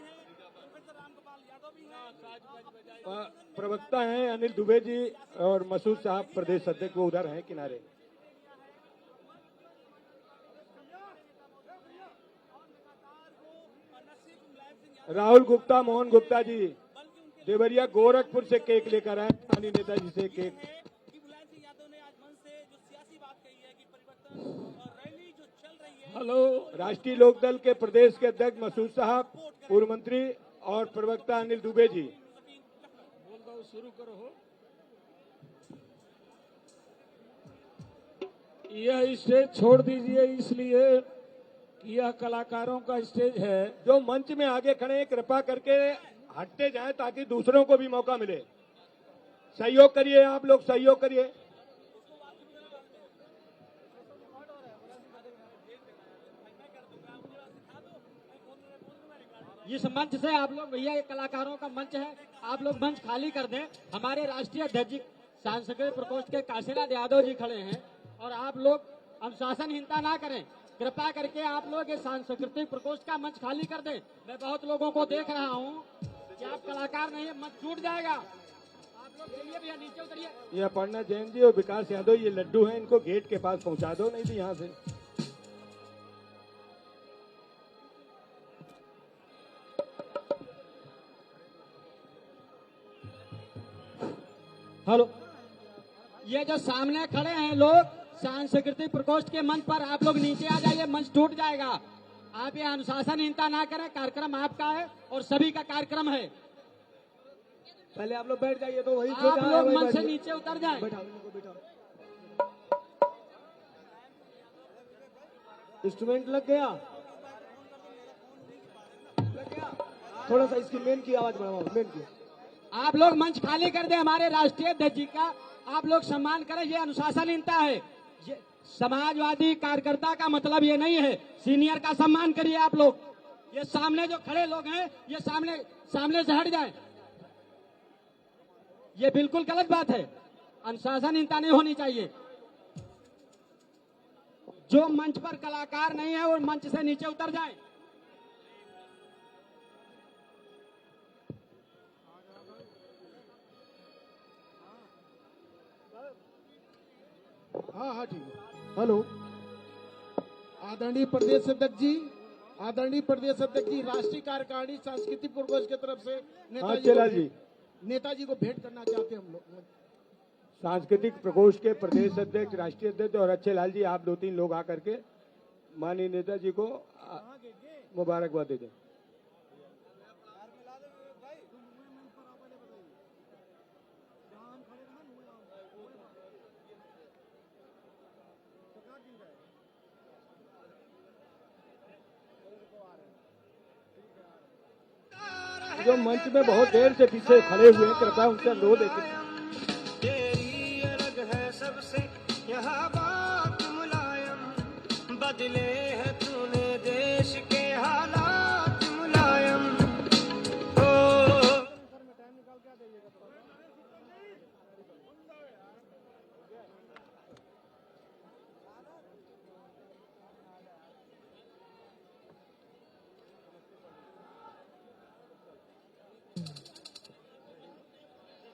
प्रवक्ता हैं अनिल दुबे जी और मसूद साहब प्रदेश अध्यक्ष, वो उधर हैं किनारे। राहुल गुप्ता, मोहन गुप्ता जी देवरिया गोरखपुर से केक लेकर आए माननीय नेताजी से केक। हेलो, राष्ट्रीय लोकदल के प्रदेश के अध्यक्ष मसूद साहब, पूर्व मंत्री और प्रवक्ता अनिल दुबे जी। शुरू करो हो। यह स्टेज छोड़ दीजिए, इसलिए कि यह कलाकारों का स्टेज है। जो मंच में आगे खड़े हैं कृपा करके हटते जाएं ताकि दूसरों को भी मौका मिले। सहयोग करिए, आप लोग सहयोग करिए। इस मंच से आप लोग, भैया ये कलाकारों का मंच है, आप लोग मंच खाली कर दें। हमारे राष्ट्रीय अध्यक्ष सांस्कृतिक प्रकोष्ठ के काशीनाथ यादव जी खड़े हैं और आप लोग अनुशासनहीनता ना करें। कृपा करके आप लोग ये सांस्कृतिक प्रकोष्ठ का मंच खाली कर दें। मैं बहुत लोगों को देख रहा हूँ कि आप कलाकार नहीं है, मंच टूट जाएगा। आप लोग चलिए भैया, नीचे उतरिए। ये अपर्णा जैन जी और विकास यादव ये लड्डू हैं, इनको गेट के पास पहुंचा दो, नहीं तो यहाँ से। हेलो, ये जो सामने खड़े हैं लोग सांस्कृतिक प्रकोष्ठ के मंच पर, आप लोग नीचे आ जाइए, मंच टूट जाएगा। आप ये अनुशासनहीनता ना करें, कार्यक्रम आपका है और सभी का कार्यक्रम है। पहले आप लोग बैठ जाइए तो वही जो आप जहाँ है लोग वहीं मंच से बैठिए। नीचे उतर जाएं। बैठाओ इनको, बैठाओ। इंस्ट्रूमेंट लग गया, थोड़ा सा इसकी मेन की आवाज बढ़ाओ, मेन की। आप लोग मंच खाली कर दें, हमारे राष्ट्रीय अध्यक्ष जी का आप लोग सम्मान करें। ये अनुशासनहीनता है। ये समाजवादी कार्यकर्ता का मतलब ये नहीं है। सीनियर का सम्मान करिए आप लोग। ये सामने जो खड़े लोग हैं, ये सामने से हट जाएं। ये बिल्कुल गलत बात है। अनुशासनहीनता नहीं होनी चाहिए। जो मंच पर कलाकार नहीं है वो मंच से नीचे उतर जाएं। हाँ ठीक है। हेलो, आदरणीय प्रदेश अध्यक्ष जी, राष्ट्रीय कार्यकारिणी सांस्कृतिक प्रकोष्ठ की तरफ से नेताजी को भेंट करना चाहते हैं हम लोग। सांस्कृतिक प्रकोष्ठ के प्रदेश अध्यक्ष, राष्ट्रीय अध्यक्ष और अच्छे लाल जी, आप 2-3 लोग आकर के माननीय नेताजी को मुबारकबाद दे दें। जो मंच में बहुत देर से पीछे खड़े हुए हैं, कृपया उनसे अनुरोध है कि तेरी अलग है सबसे यहाँ बात मुलायम, बदले है तूने देश के हालात मुलायम।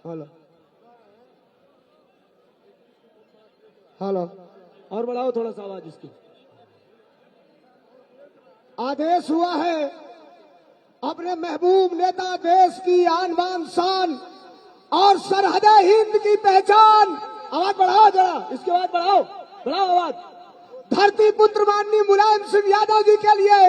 हेलो हेलो, और बढ़ाओ थोड़ा सा आवाज इसकी। आदेश हुआ है अपने महबूब नेता, देश की आन बान शान और सरहद हिंद की पहचान। आवाज बढ़ाओ जरा, इसकी आवाज बढ़ाओ आवाज। धरती पुत्र माननीय मुलायम सिंह यादव जी के लिए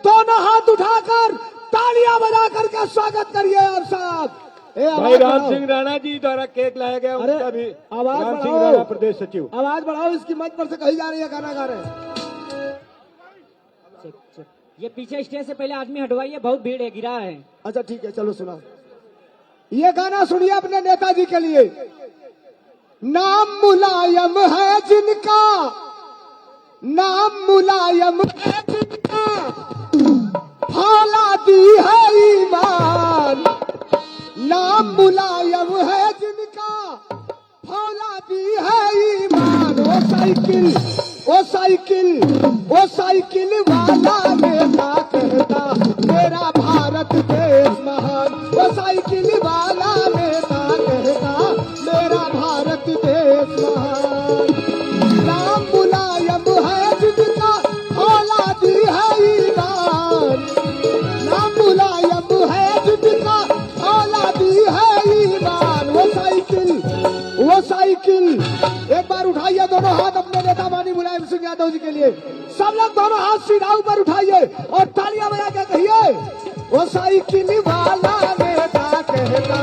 दोनों हाथ उठाकर तालियां बजा करके स्वागत करिए आप साहब। भाई राम सिंह राणा जी द्वारा केक लाया गया, उनका भी आवाज राम सिंह बढ़ाओ। राणा प्रदेश सचिव। आवाज बढ़ाओ, इसकी मंच पर से कही जा रही है, गाना गा रहे हैं। ये पीछे स्टेज से पहले आदमी हटवाइए, बहुत भीड़ है, गिरा है। अच्छा ठीक है, चलो सुनाओ। ये गाना सुनिए अपने नेताजी के लिए। नाम मुलायम है जिनका, नाम मुलायम है जिनका, फौलादी है ईमान। नाम मुलायम है जिनका, फौलादी है ईमान। ओ साइकिल, ओ साइकिल, ओ साइकिल वाला नेता कहता मेरा भारत देश महान। ओ साइकिल वाला नेता कहता मेरा भारत देश महान। नाम मुलायम है जिनका, फौलादी है ईमान। नाम मुलायम है जिनका, फौलादी है ईमान। वो साइकिल एक बार उठाइए दोनों हाथ अपने नेता माननीय मुलायम सिंह यादव जी के लिए। सब लोग दोनों हाथ सीधा ऊपर उठाइए और तालियां बजा के कहिए, वो साइकिल वाला नेता कहता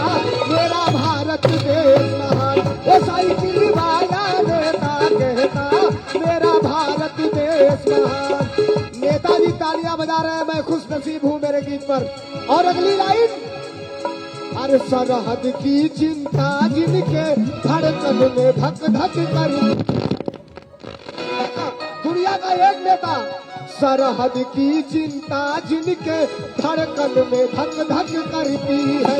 मेरा भारत देश महान। वो साइकिल वाला नेता कहता मेरा भारत देश महान। नेताजी तालियां बजा रहे हैं, मैं खुश नसीब हूँ मेरे गीत पर। और अगली लाइन, अरे सरहद की चिंता जिनके धड़कन में धक धक करी। दुनिया का एक नेता, सरहद की चिंता जिनके धड़कन में धक धक करती है।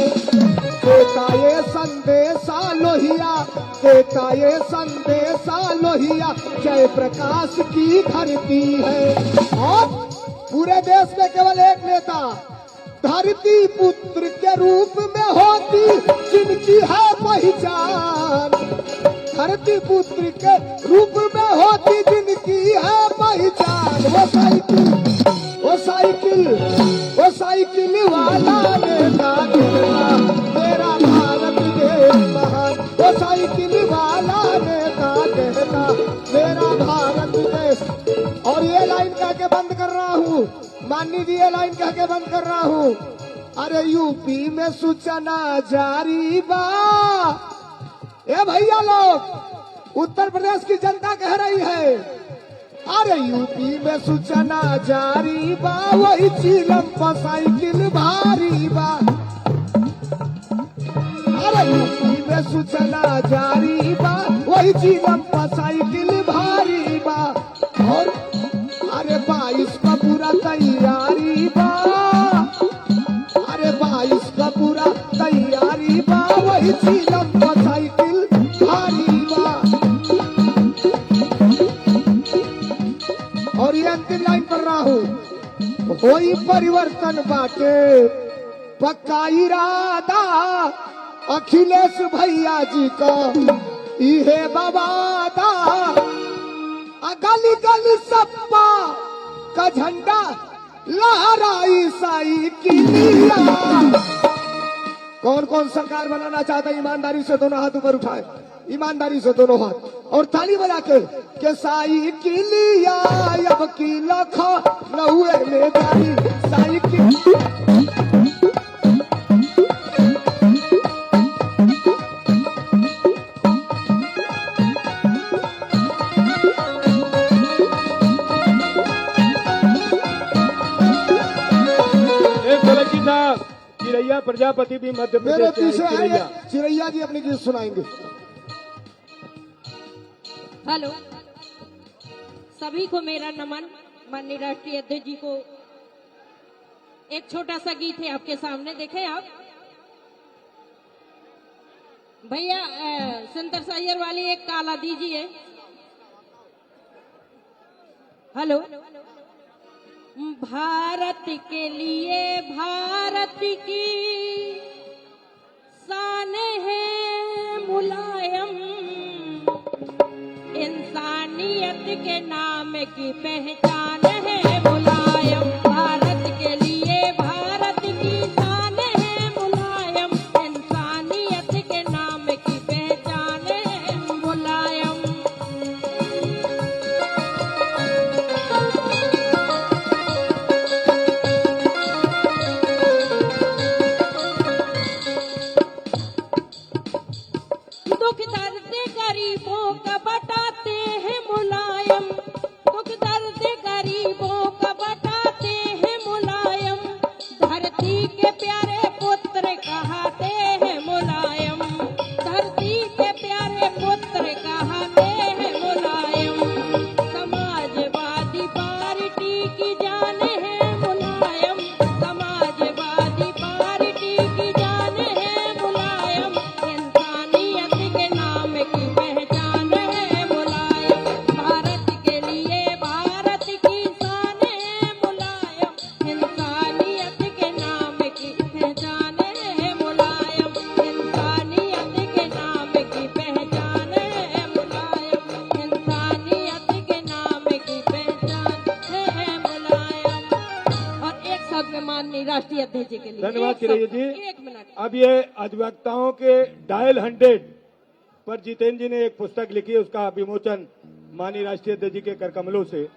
देता ये संदेशा लोहिया, देता ये संदेशा लोहिया, जय प्रकाश की धरती है। और पूरे देश में केवल एक नेता धरती पुत्र के रूप में होती जिनकी है पहचान। धरती पुत्र के रूप में होती जिनकी है पहचान। वो साइकिल, वो साइकिल, वो साइकिल वाला नेता कहता मेरा भारत देश महान। वो लाइन कह के बंद कर रहा हूँ, माननीय जी ये लाइन कह के बंद कर रहा हूँ। अरे यूपी में सूचना जारी बा, ए भैया लोग, उत्तर प्रदेश की जनता कह रही है, अरे यूपी में सूचना जारी बा, वही चीलम पर साइकिल भारी बा। अरे यूपी में सूचना जारी बा, वही चीलम पर साइकिल भारी बा। और अरे 22 का पूरा तैयारी बा, अरे 22 का पूरा तैयारी बा, वही चीलम पर साइकिल भारी बा। और ये अंतिम लाइन पढ़ रहा हूँ, कोई परिवर्तन बाटे पक्का इरादा, अखिलेश भैया जी का इहे बवादा। गली गली सपा का झंडा लहराई साइकिलिया। कौन कौन सरकार बनाना चाहता है, ईमानदारी से दोनों हाथ ऊपर उठाए, ईमानदारी से दोनों हाथ और ताली बजा के साइकिलिया अब की लखा नहुए में जाई साइकिल। चिरैया प्रजापति भी मध्य मेरे प्रदेश पीछे से आएंगे, चिरैया। चिरैया जी अपनी गीत सुनाएंगे। हेलो, सभी को मेरा नमन। माननीय राष्ट्रीय अध्यक्ष जी को एक छोटा सा गीत है आपके सामने, देखें आप भैया। सिंथेसाइजर वाली एक काला दीजिए। हेलो, भारत के लिए भारत की शान है मुलायम, इंसानियत के नाम की पहचान है मुलायम। भारत के लिए भारत की शान है मुलायम, इंसानियत के नाम की पहचान है मुलायम। दुख दर्द गरीबों का बताते हैं मुलायम, दुख दर्द गरीबों का बताते हैं मुलायम। धरती के प्यारे पुत्र कहते हैं मुलायम, धरती के प्यारे पुत्र कहते हैं मुलायम। समाजवादी पार्टी की जान है मुलायम, समाजवादी पार्टी की जान है मुलायम, इंसानियत के नाम की पहचान है मुलायम। भारत के लिए भारत की शान है मुलायम, इंसानियत के नाम की पहचान है मुलायम, इंसानियत के नाम की पहचान है मुलायम, इंसानियत के नाम की पहचान है मुलायम। और एक शब्द में माननीय राष्ट्रीय अध्यक्ष जी के लिए धन्यवाद एक चिरैया शब्द, जी। एक मिनट। अब ये अधिवक्ताओं के डायल 100 पर जितेंद्र जी ने एक पुस्तक लिखी है, उसका विमोचन माननीय राष्ट्रीय अध्यक्ष जी के कर कमलों से।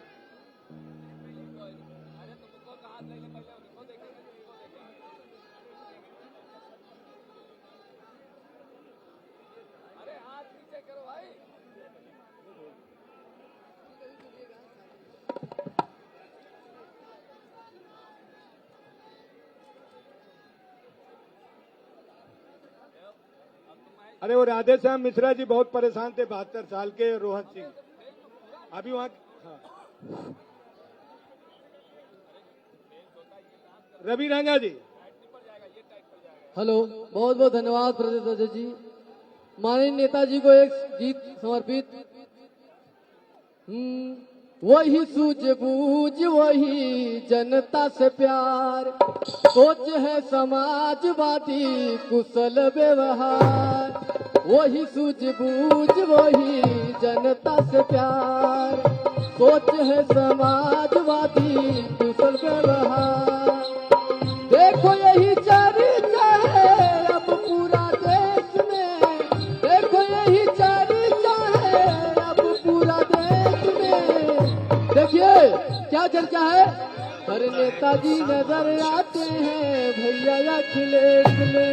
अरे वो राधे श्याम मिश्रा जी बहुत परेशान थे, 72 साल के रोहन सिंह अभी वहां। हाँ। रवि रंगा जी। हेलो, बहुत बहुत धन्यवाद प्रदेश अध्यक्ष जी। माननीय नेताजी को एक गीत समर्पित। वही सूझबूझ वही जनता से प्यार, सोच है समाजवादी कुशल व्यवहार। वही सूझबूझ वही जनता से प्यार, सोच है समाजवादी कुशल व्यवहार। देखो यही चर्चा है अब पूरा देश में, देखो यही चर्चा है अब पूरा देश में। देखिए क्या चर्चा है? पर नेताजी नजर आते हैं भैया अखिलेश में,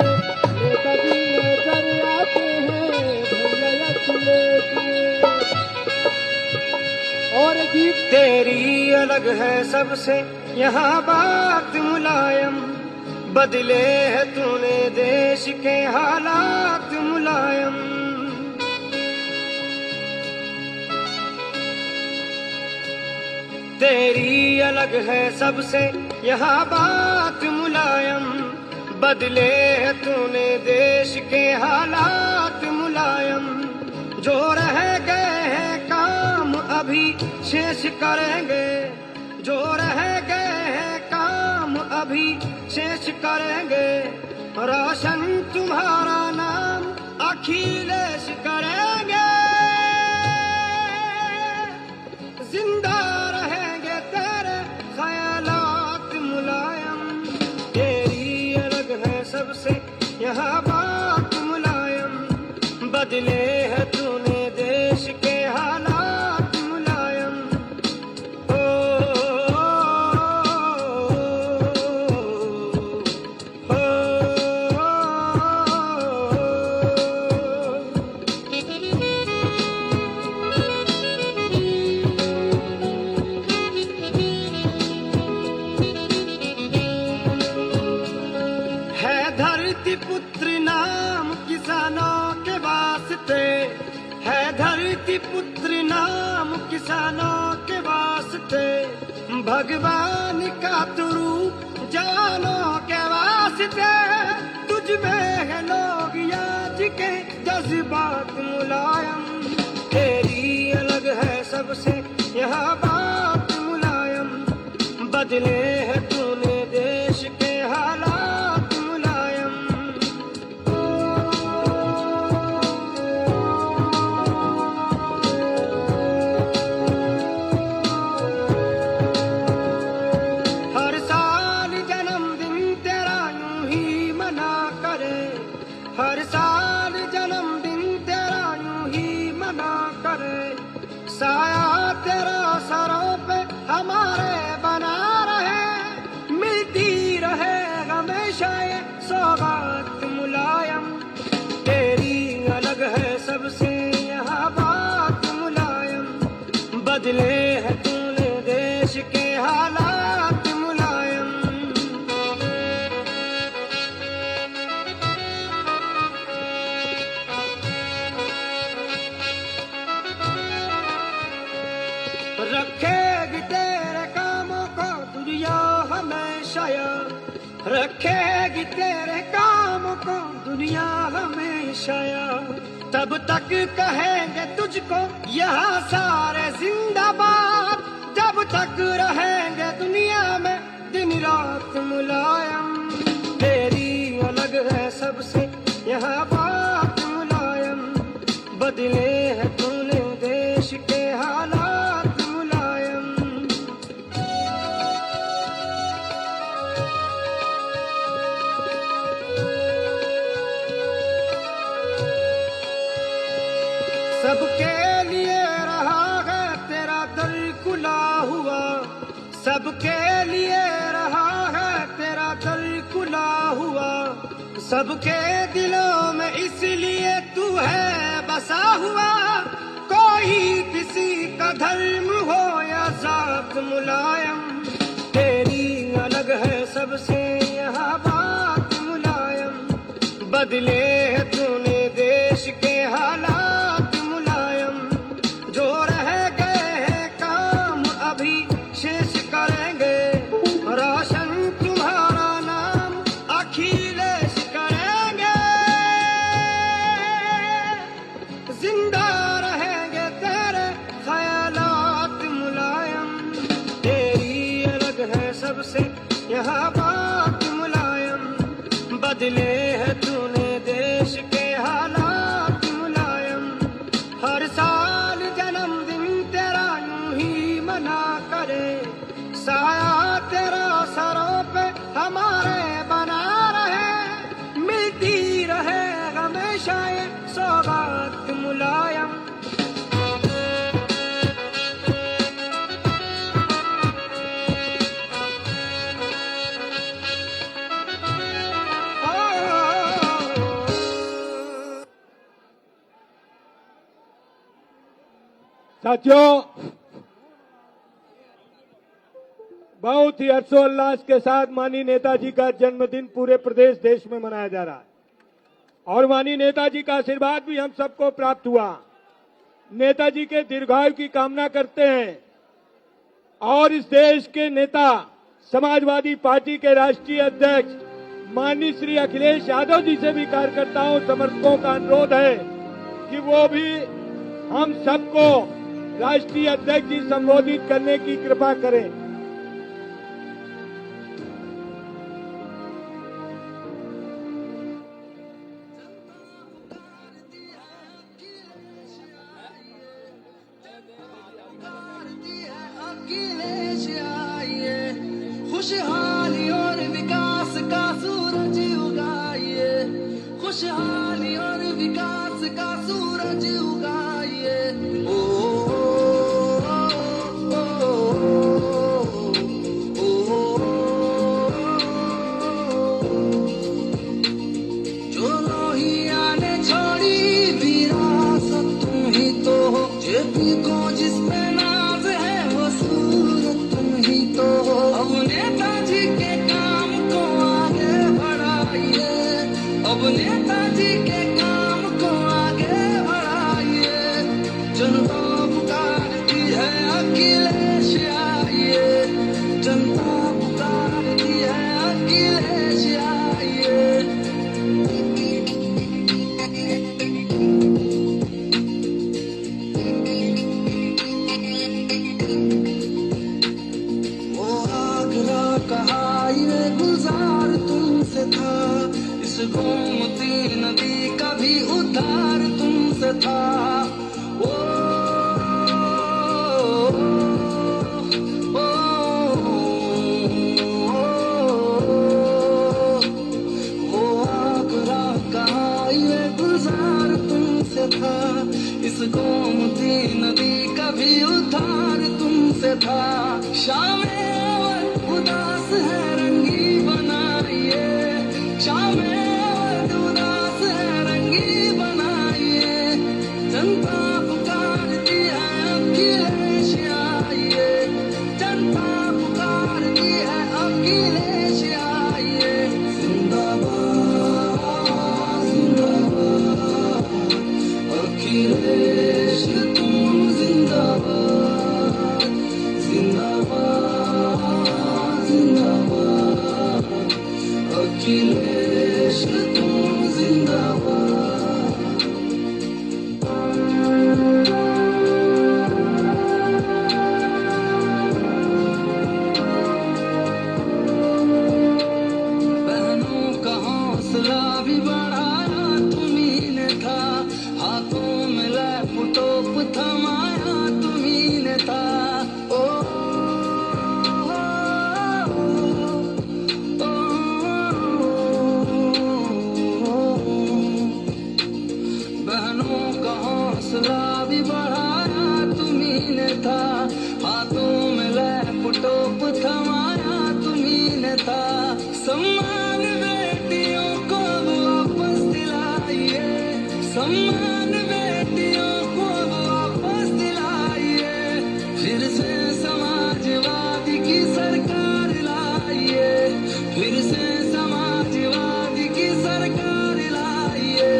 नेताजी नजर आते हैं भैया अखिलेश में। और गीत तेरी अलग है सबसे यहाँ बात मुलायम, बदले है तूने देश के हालात मुलायम। तेरी अलग है सबसे यहाँ बात मुलायम, बदले है तूने देश के हालात मुलायम। जो रह गए हैं काम अभी शेष करेंगे, जो रह गए हैं काम अभी शेष करेंगे। रोशन तुम्हारा नाम अखिलेश करेंगे, जिंदा रहेंगे तेरे ख्यालात मुलायम। तेरी अलग है सबसे यहाँ बात मुलायम, बदले है तूने देश के हालात मुलायम। है धरती पुत्र नाम किसानों के वास्ते, है धरती पुत्र नाम किसानों के वास्ते। भगवान का तू रूप जवानों के वास्ते, तुझ में है लोग आज के जज्बात मुलायम। तेरी अलग है सबसे यहाँ बात मुलायम, बदले है तूने देश के हालात मुलायम। हर साल जन्मदिन तेरा यूं ही मना करे, हर साल जन्मदिन तेरा यूं ही मना करे। साया तेरा सरों पे हमारे बना रहे, मिलती रहे हमेशा ये सौगात मुलायम। तेरी अलग है सबसे यहाँ बात मुलायम, बदले है तूने देश के हालात मुलायम। रखेगी तेरे कामों को दुनिया हमेशा याद, रखेगी तेरे कामों को दुनिया हमेशा याद। तब तक कहेंगे तुझको यहाँ सारे जिंदाबाद, जब तक रहेंगे दुनिया में दिन रात मुलायम। तेरी अलग है सबसे यहाँ बात मुलायम, बदले है तूने देश के हालात मुलायम। सबके लिए रहा है तेरा दर खुला हुआ, सबके लिए रहा है तेरा दर खुला हुआ। सबके दिलों में इसलिए तू है बसा हुआ, कोई किसी का धर्म हो या जात मुलायम। तेरी अलग है सबसे यहाँ बात मुलायम, बदले है तूने देश के हालात मुलायम। जो रह गए हैं काम अभी शेष करेंगे, रोशन तुम्हारा नाम अखिलेश करेंगे, जिंदा रहेंगे तेरे ख्यालात मुलायम। तेरी अलग है सबसे यहाँ बात मुलायम, बदले है तूने देश के हालात मुलायम। हर साल जन्मदिन तेरा यूं ही मना करे, साया तेरा सरों पे हमारे बना रहे, मिलती रहे हमेशा ये सौगात मुलायम। साथियों, बहुत ही हर्षोल्लास के साथ माननीय नेताजी का जन्मदिन पूरे प्रदेश देश में मनाया जा रहा है और माननीय नेताजी का आशीर्वाद भी हम सबको प्राप्त हुआ। नेताजी के दीर्घायु की कामना करते हैं और इस देश के नेता समाजवादी पार्टी के राष्ट्रीय अध्यक्ष माननीय श्री अखिलेश यादव जी से भी कार्यकर्ताओं समर्थकों का अनुरोध है कि वो भी हम सबको राष्ट्रीय अध्यक्ष जी संबोधित करने की कृपा करें। खुशहाली और विकास का सूरज उगाइए, खुशहाली और विकास का सूरज उगाइए। ओ, ओ, ओ, जो लोहिया ने छोड़ी विरासत तुम ही तो हो, जेपी को जिस पे नाज है वो सूरत तुम ही तो हो। अब नेताजी के काम को आगे बढ़ाइए, अब नेताजी के काम को आगे बढ़ाइए। जनता पुकारती है अखिलेश आइए, जनता पुकारती है अखिलेश आइए। कहा ये गुजार तुमसे था, इस गोमती नदी का भी उद्धार तुमसे था। ओ, ओ, वो आगरा कहा ये गुजार तुमसे था, इस गोमती नदी का भी उद्धार तुमसे था। शामें उदास है रंगी बनाइए, शामें उदास है रंगी बनाइए। जनता पुकारती है अखिलेश आइए, जनता पुकारती है अखिलेश आइए। जिंदाबाद जिंदाबाद अखिलेश तुम जिंदाबाद, जिंदाबाद जिंदाबाद अखिलेश तुम जिंदाबाद। बहनों का हौसला भी बढ़ाया तुम्ही ने था, हाथों में लैपटॉप थमाया तुम्ही ने था। ओ बहनों का हौसला भी बढ़ाया तुम्ही ने था, हाथों में लैपटॉप थमाया तुम्ही ने था। सम्मान बेटियों को वापस दिलाइए, सम्मान बेटियों को वापस दिलाइए। फिर से समाजवादी की सरकार लाइए, फिर से समाजवादी की सरकार लाइए।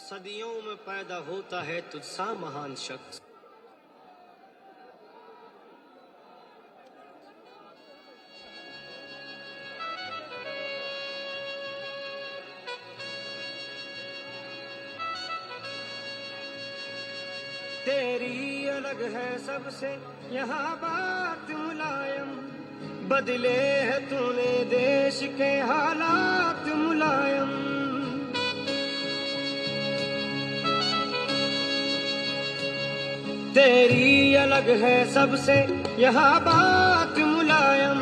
सदियों में पैदा होता है तुझसा महान शख्स। तेरी अलग है सबसे यहाँ बात मुलायम, बदले है तूने देश के हालात मुलायम। तेरी अलग है सबसे यहाँ बात मुलायम,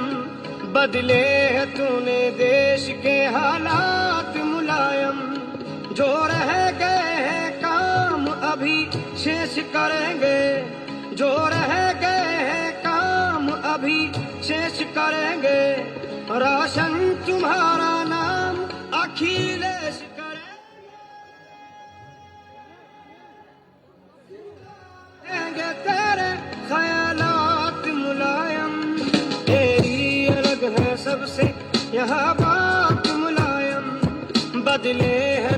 बदले है तूने देश के हालात मुलायम। जो रह गए हैं काम अभी शेष करेंगे, जो रह गए हैं काम अभी शेष करेंगे। राशन तुम्हारा नाम अखिलेश करेंगे, तेरे ख्यालात मुलायम। तेरी अलग है सबसे यहाँ बात मुलायम, बदले है